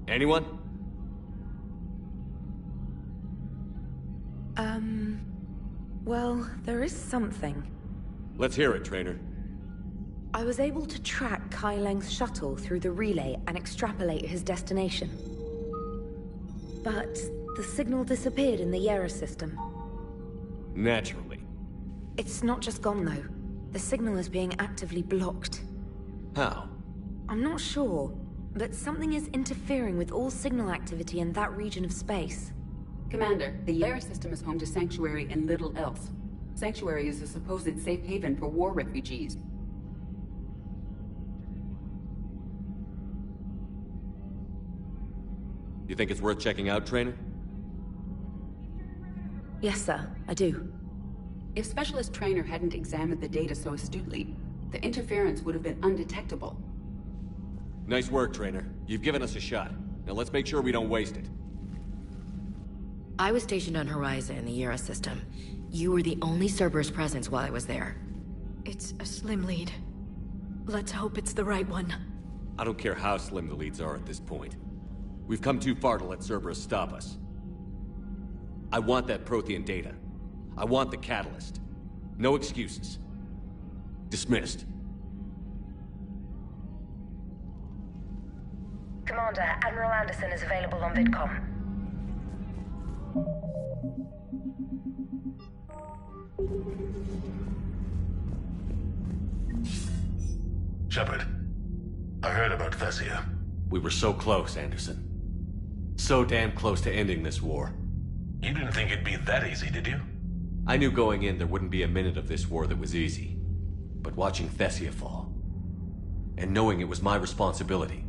Anyone? Well, there is something. Let's hear it, Trainer. I was able to track Kai Leng's shuttle through the relay and extrapolate his destination. But the signal disappeared in the Yera system. Naturally. It's not just gone, though. The signal is being actively blocked. How? I'm not sure, but something is interfering with all signal activity in that region of space. Commander, the Yera system is home to Sanctuary and little else. Sanctuary is a supposed safe haven for war refugees. You think it's worth checking out, Trainer? Yes, sir, I do. If Specialist Trainer hadn't examined the data so astutely, the interference would have been undetectable. Nice work, Trainer. You've given us a shot. Now let's make sure we don't waste it. I was stationed on Horizon in the Yera system. You were the only Cerberus presence while I was there. It's a slim lead. Let's hope it's the right one. I don't care how slim the leads are at this point. We've come too far to let Cerberus stop us. I want that Prothean data. I want the catalyst. No excuses. Dismissed. Commander, Admiral Anderson is available on VidCom. Shepard, I heard about Thessia. We were so close, Anderson. So damn close to ending this war. You didn't think it'd be that easy, did you? I knew going in there wouldn't be a minute of this war that was easy. But watching Thessia fall, and knowing it was my responsibility.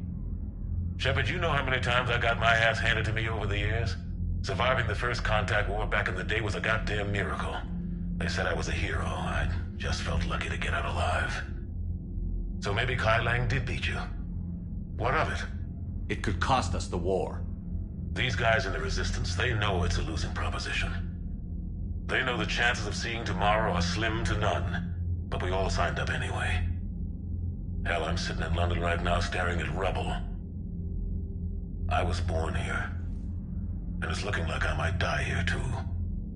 Shepard, you know how many times I got my ass handed to me over the years? Surviving the first contact war back in the day was a goddamn miracle. They said I was a hero. I just felt lucky to get out alive. So maybe Kai Lang did beat you. What of it? It could cost us the war. These guys in the Resistance, they know it's a losing proposition. They know the chances of seeing tomorrow are slim to none. But we all signed up anyway. Hell, I'm sitting in London right now staring at rubble. I was born here. And it's looking like I might die here too.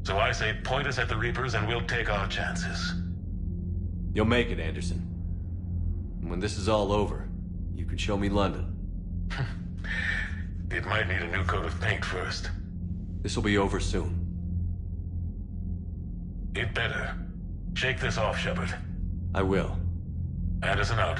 So I say point us at the Reapers and we'll take our chances. You'll make it, Anderson. And when this is all over, you can show me London. It might need a new coat of paint first. This'll be over soon. It better. Shake this off, Shepard. I will. Anderson out.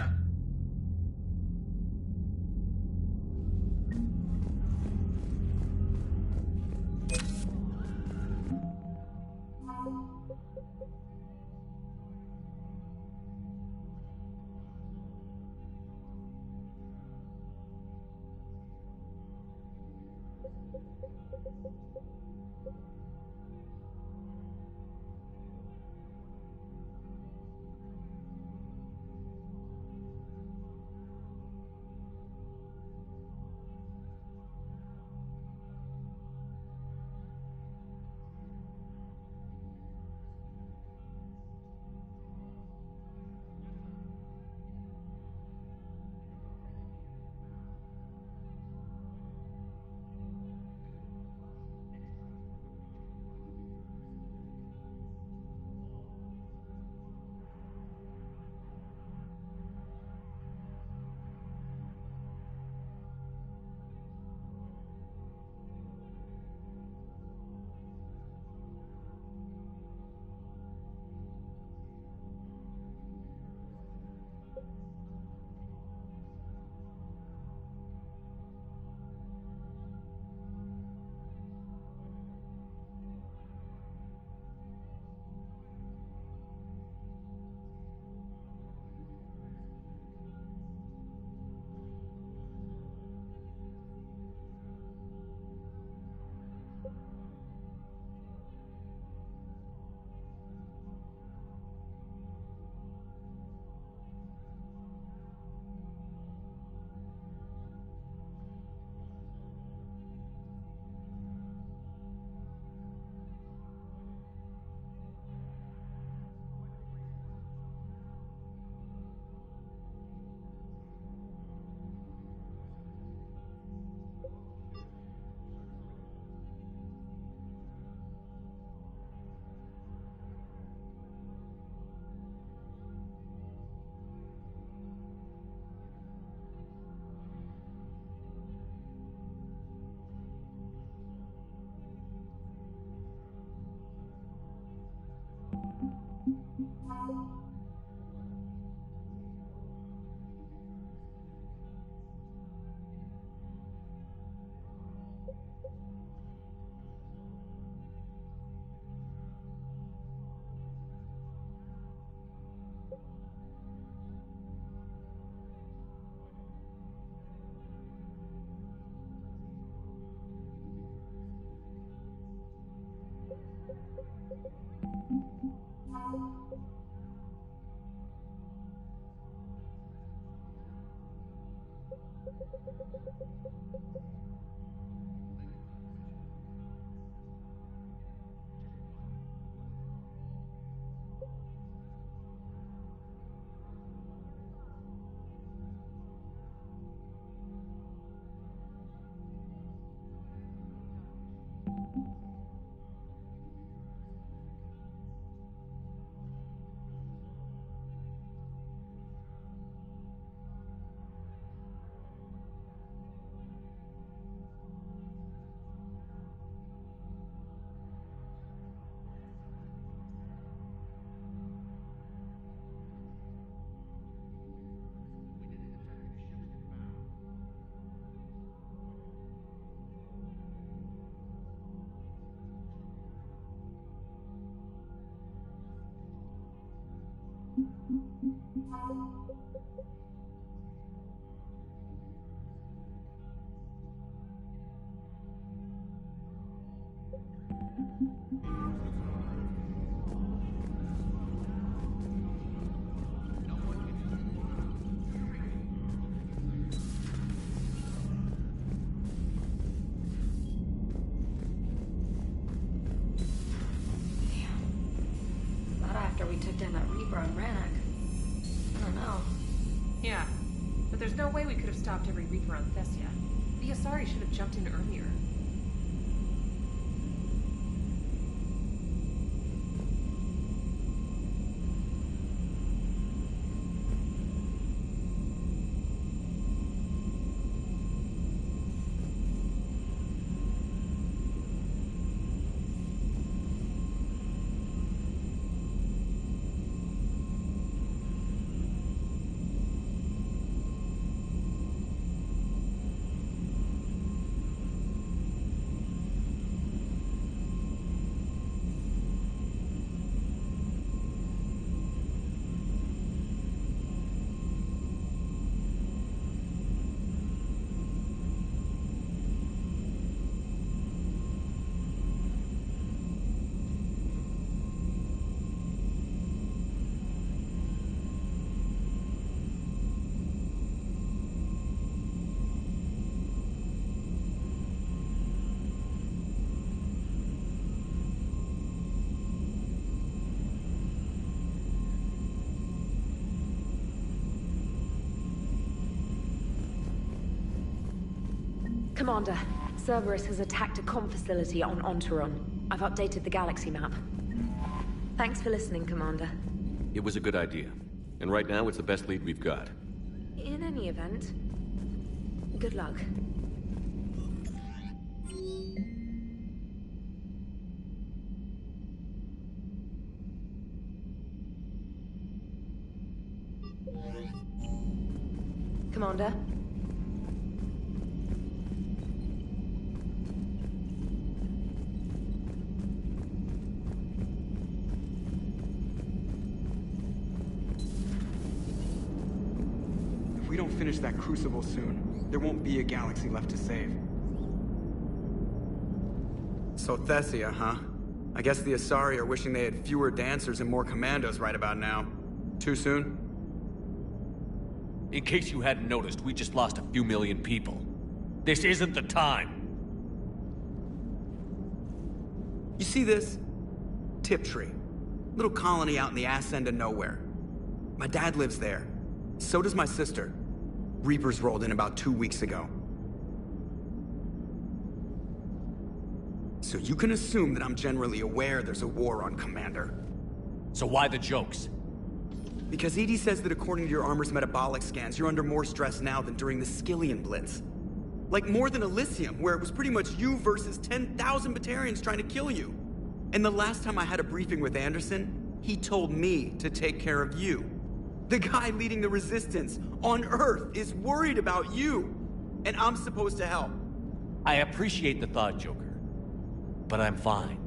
Not after we took down that Reaper on Rannoch. I don't know. Yeah, but there's no way we could have stopped every Reaper on Thessia. The Asari should have jumped in earlier. Commander, Cerberus has attacked a comm facility on Ontaron. I've updated the galaxy map. Thanks for listening, Commander. It was a good idea. And right now, it's the best lead we've got. In any event, good luck. Commander? If we don't finish that crucible soon, there won't be a galaxy left to save. So Thessia, huh? I guess the Asari are wishing they had fewer dancers and more commandos right about now. Too soon? In case you hadn't noticed, we just lost a few million people. This isn't the time! You see this? Tiptree. Little colony out in the ass end of nowhere. My dad lives there. So does my sister. Reapers rolled in about 2 weeks ago. So you can assume that I'm generally aware there's a war on, Commander. So why the jokes? Because EDI says that according to your armor's metabolic scans, you're under more stress now than during the Skillian Blitz. Like more than Elysium, where it was pretty much you versus 10,000 Batarians trying to kill you. And the last time I had a briefing with Anderson, he told me to take care of you. The guy leading the resistance on Earth is worried about you, and I'm supposed to help. I appreciate the thought, Joker, but I'm fine.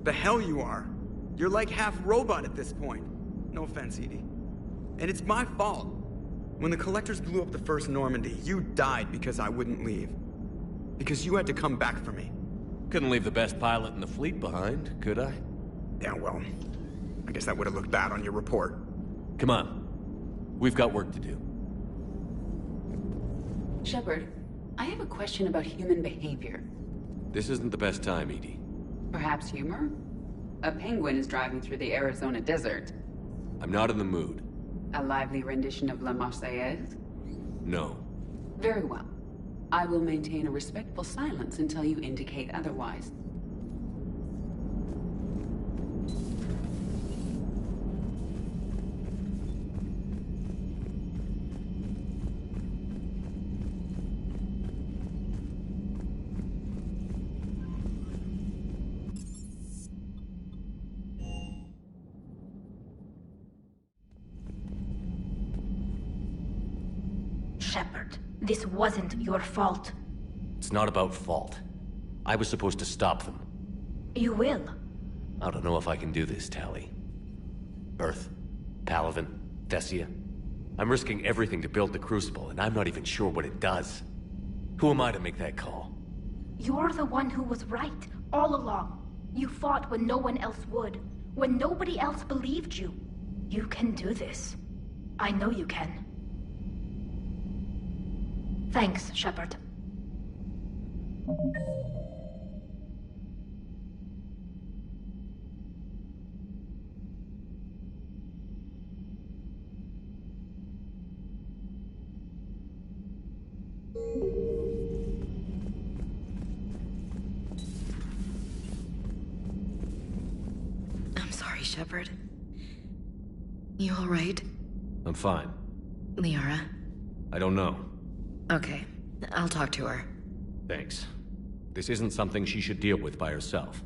The hell you are. You're like half robot at this point. No offense, EDI. And it's my fault. When the Collectors blew up the first Normandy, you died because I wouldn't leave. Because you had to come back for me. Couldn't leave the best pilot in the fleet behind, could I? Yeah, well, I guess that would have looked bad on your report. Come on. We've got work to do. Shepard, I have a question about human behavior. This isn't the best time, EDI. Perhaps humor? A penguin is driving through the Arizona desert. I'm not in the mood. A lively rendition of La Marseillaise? No. Very well. I will maintain a respectful silence until you indicate otherwise. Shepard, this wasn't your fault. It's not about fault. I was supposed to stop them. You will. I don't know if I can do this, Tali. Earth, Palaven, Thessia. I'm risking everything to build the Crucible, and I'm not even sure what it does. Who am I to make that call? You're the one who was right, all along. You fought when no one else would, when nobody else believed you. You can do this. I know you can. Thanks, Shepard. I'm sorry, Shepard. You all right? I'm fine. Liara? I don't know. Okay, I'll talk to her. Thanks. This isn't something she should deal with by herself.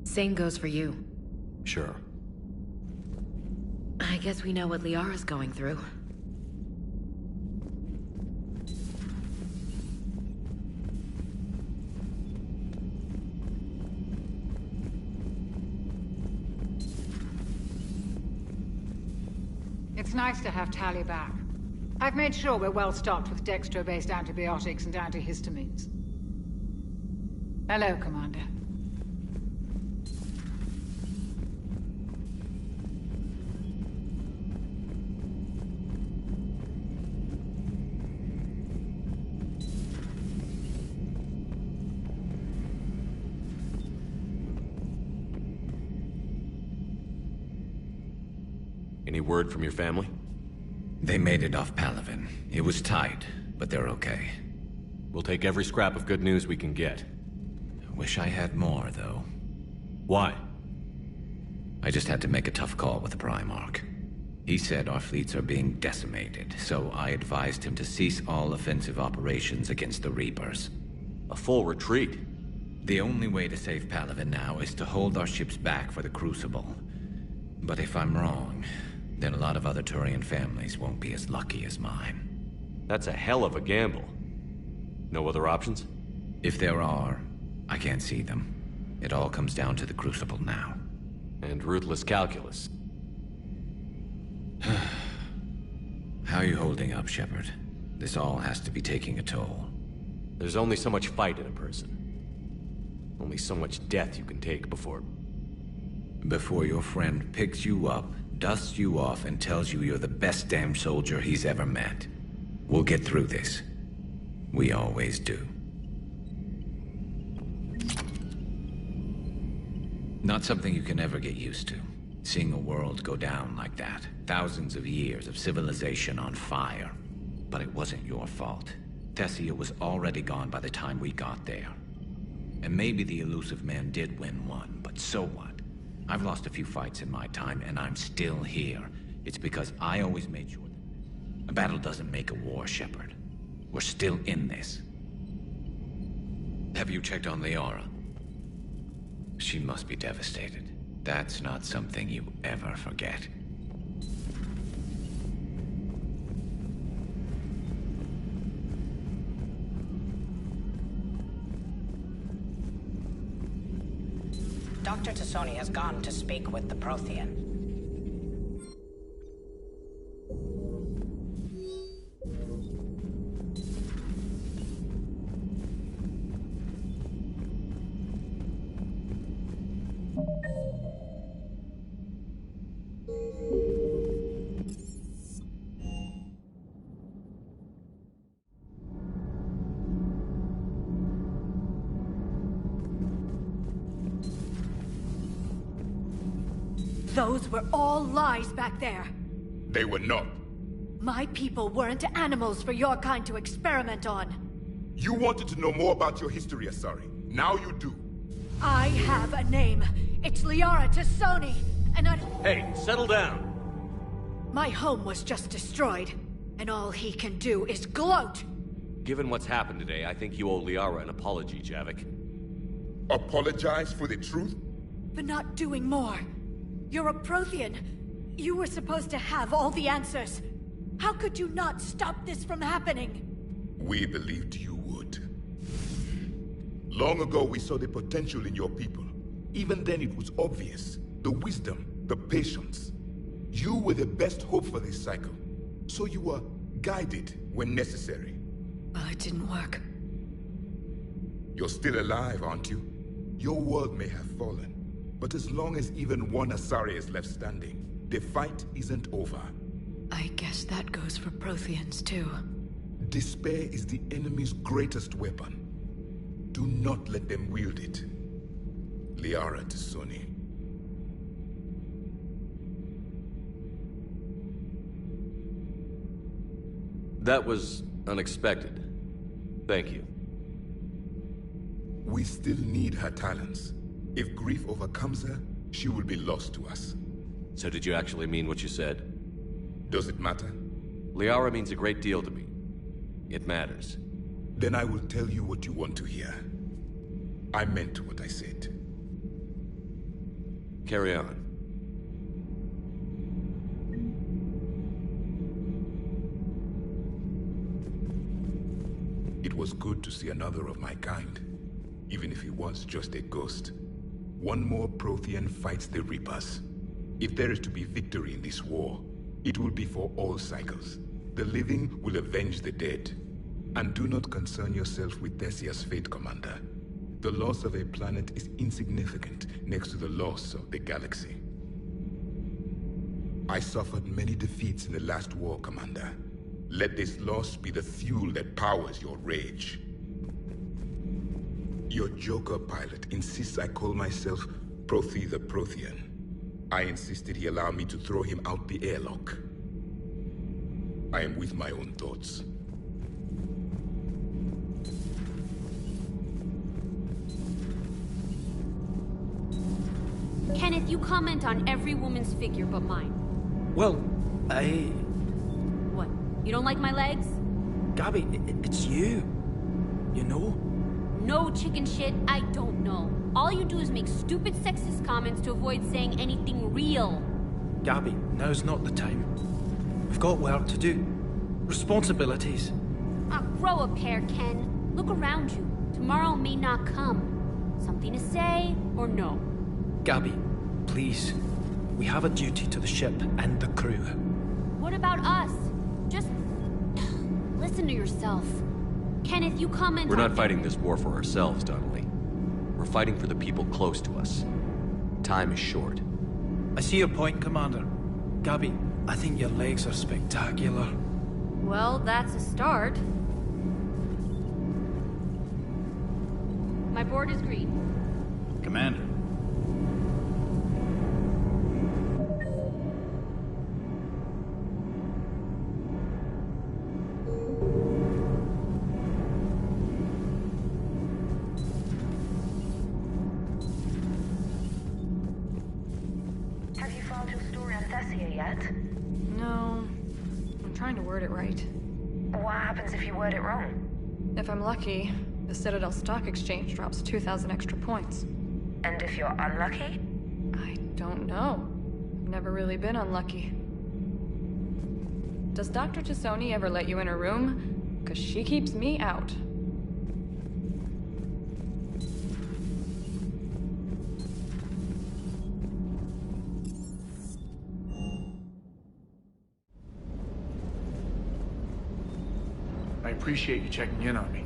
Same goes for you. Sure. I guess we know what Liara's going through. It's nice to have Tali back. I've made sure we're well stocked with dextro-based antibiotics and antihistamines. Hello, Commander. Any word from your family? They made it off Palaven. It was tight, but they're okay. We'll take every scrap of good news we can get. Wish I had more, though. Why? I just had to make a tough call with the Primarch. He said our fleets are being decimated, so I advised him to cease all offensive operations against the Reapers. A full retreat? The only way to save Palaven now is to hold our ships back for the Crucible. But if I'm wrong, then a lot of other Turian families won't be as lucky as mine. That's a hell of a gamble. No other options? If there are, I can't see them. It all comes down to the Crucible now. And ruthless calculus. How are you holding up, Shepard? This all has to be taking a toll. There's only so much fight in a person. Only so much death you can take before... Before your friend picks you up, dusts you off, and tells you you're the best damn soldier he's ever met. We'll get through this. We always do. Not something you can ever get used to. Seeing a world go down like that. Thousands of years of civilization on fire. But it wasn't your fault. Thessia was already gone by the time we got there. And maybe the elusive man did win one, but so what? I've lost a few fights in my time, and I'm still here. It's because I always made sure that a battle doesn't make a war, Shepard. We're still in this. Have you checked on Liara? She must be devastated. That's not something you ever forget. Dr. Tassoni has gone to speak with the Prothean. Those were all lies back there. They were not. My people weren't animals for your kind to experiment on. You wanted to know more about your history, Asari. Now you do. I have a name. It's Liara Tassoni, and I... Hey, settle down. My home was just destroyed, and all he can do is gloat. Given what's happened today, I think you owe Liara an apology, Javik. Apologize for the truth? For not doing more. You're a Prothean. You were supposed to have all the answers. How could you not stop this from happening? We believed you would. Long ago, we saw the potential in your people. Even then, it was obvious. The wisdom, the patience. You were the best hope for this cycle. So you were guided when necessary. Well, it didn't work. You're still alive, aren't you? Your world may have fallen. But as long as even one Asari is left standing, the fight isn't over. I guess that goes for Protheans, too. Despair is the enemy's greatest weapon. Do not let them wield it. Liara Tassoni. That was unexpected. Thank you. We still need her talents. If grief overcomes her, she will be lost to us. So did you actually mean what you said? Does it matter? Liara means a great deal to me. It matters. Then I will tell you what you want to hear. I meant what I said. Carry on. It was good to see another of my kind, even if he was just a ghost. One more Prothean fights the Reapers. If there is to be victory in this war, it will be for all cycles. The living will avenge the dead. And do not concern yourself with Thessia's fate, Commander. The loss of a planet is insignificant next to the loss of the galaxy. I suffered many defeats in the last war, Commander. Let this loss be the fuel that powers your rage. Your Joker pilot insists I call myself Prothe the Prothean. I insisted he allow me to throw him out the airlock. I am with my own thoughts. Kenneth, you comment on every woman's figure but mine. Well, What? You don't like my legs? Gabby, it's you. You know? No chicken shit, I don't know. All you do is make stupid sexist comments to avoid saying anything real. Gabby, now's not the time. We've got work to do. Responsibilities. Grow a pair, Ken. Look around you. Tomorrow may not come. Something to say, or no? Gabby, please. We have a duty to the ship and the crew. What about us? Just... listen to yourself. Kenneth, you comment We're on not fighting this war for ourselves, Donnelly. We're fighting for the people close to us. Time is short. I see your point, Commander. Gabby, I think your legs are spectacular. Well, that's a start. My board is green. Commander. Have you found your story on Thessia yet? No. I'm trying to word it right. What happens if you word it wrong? If I'm lucky, the Citadel Stock Exchange drops 2,000 extra points. And if you're unlucky? I don't know. I've never really been unlucky. Does Dr. Tassoni ever let you in her room? 'Cause she keeps me out. I appreciate you checking in on me.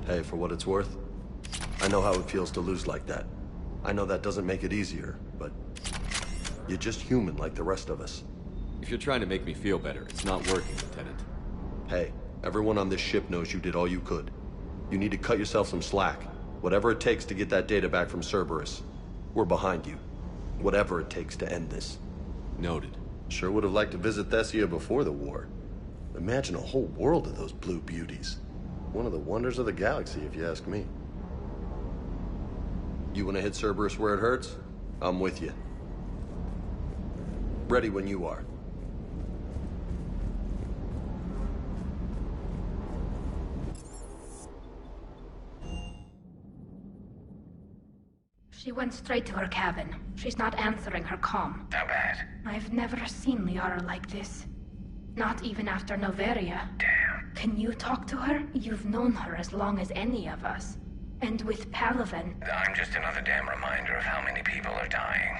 Hey, for what it's worth, I know how it feels to lose like that. I know that doesn't make it easier, but you're just human like the rest of us. If you're trying to make me feel better, it's not working, Lieutenant. Hey, everyone on this ship knows you did all you could. You need to cut yourself some slack. Whatever it takes to get that data back from Cerberus. We're behind you. Whatever it takes to end this. Noted. Sure would have liked to visit Thessia before the war. Imagine a whole world of those blue beauties. One of the wonders of the galaxy, if you ask me. You want to hit Cerberus where it hurts? I'm with you. Ready when you are. She went straight to her cabin. She's not answering her comm. How bad? I've never seen Liara like this. Not even after Noveria. Damn. Can you talk to her? You've known her as long as any of us. And with Palaven... I'm just another damn reminder of how many people are dying.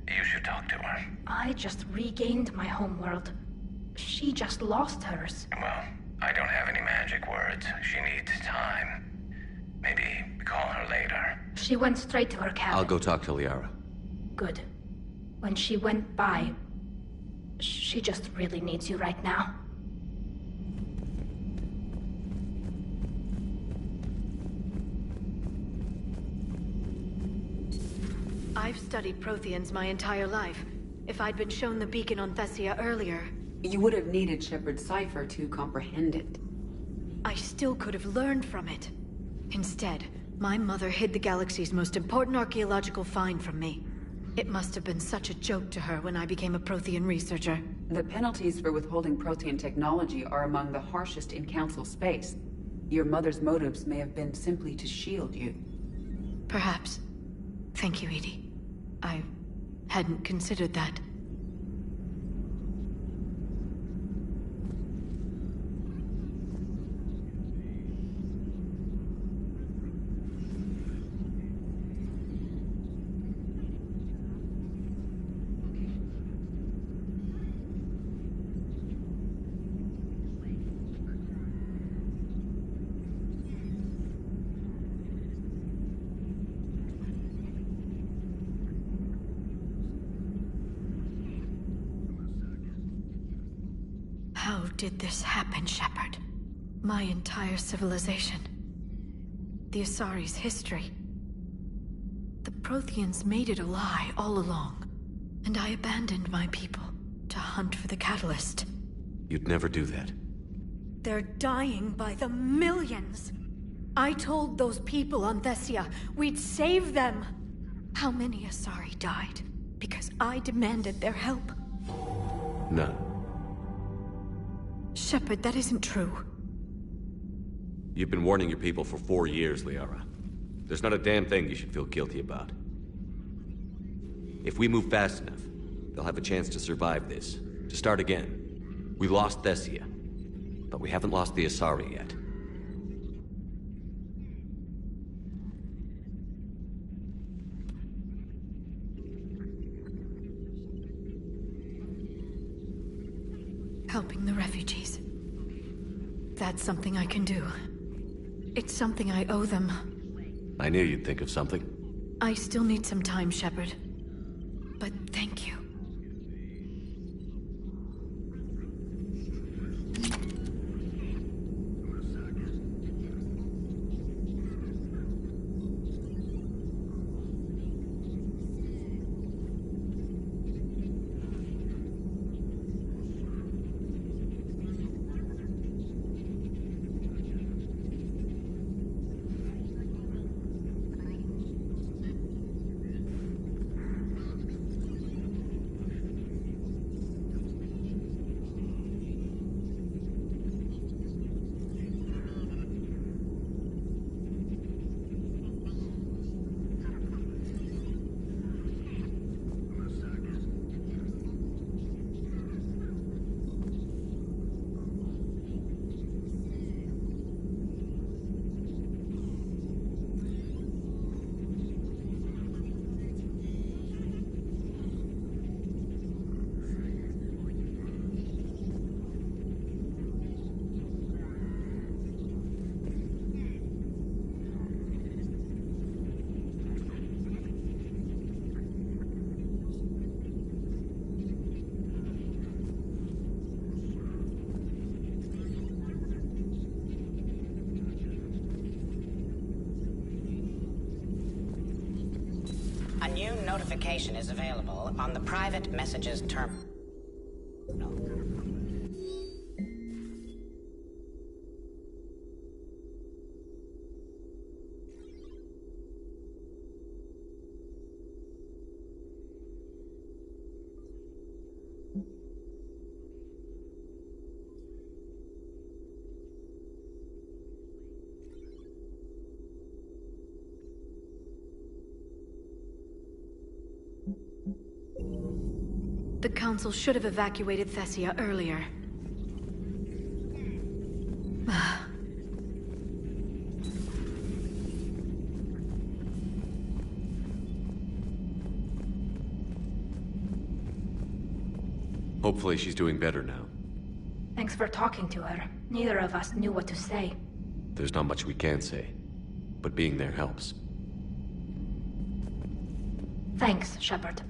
You should talk to her. I just regained my homeworld. She just lost hers. Well, I don't have any magic words. She needs time. Maybe call her later. She went straight to her cabin. I'll go talk to Liara. Good. When she went by, she just really needs you right now. I've studied Protheans my entire life. If I'd been shown the beacon on Thessia earlier... You would have needed Shepard's cipher to comprehend it. I still could have learned from it. Instead, my mother hid the galaxy's most important archaeological find from me. It must have been such a joke to her when I became a Prothean researcher. The penalties for withholding Prothean technology are among the harshest in Council space. Your mother's motives may have been simply to shield you. Perhaps. Thank you, Edie. I hadn't considered that. did this happen, Shepard? My entire civilization. The Asari's history. The Protheans made it a lie all along. And I abandoned my people to hunt for the catalyst. You'd never do that. They're dying by the millions. I told those people on Thessia we'd save them. How many Asari died because I demanded their help? None. Shepard, that isn't true. You've been warning your people for 4 years, Liara. There's not a damn thing you should feel guilty about. If we move fast enough, they'll have a chance to survive this, to start again. We lost Thessia, but we haven't lost the Asari yet. Helping the refugees. That's something I can do. It's something I owe them. I knew you'd think of something. I still need some time, Shepard. But thank you. A new notification is available on the private messages terminal. The Council should have evacuated Thessia earlier. Hopefully she's doing better now. Thanks for talking to her. Neither of us knew what to say. There's not much we can say, but being there helps. Thanks, Shepard.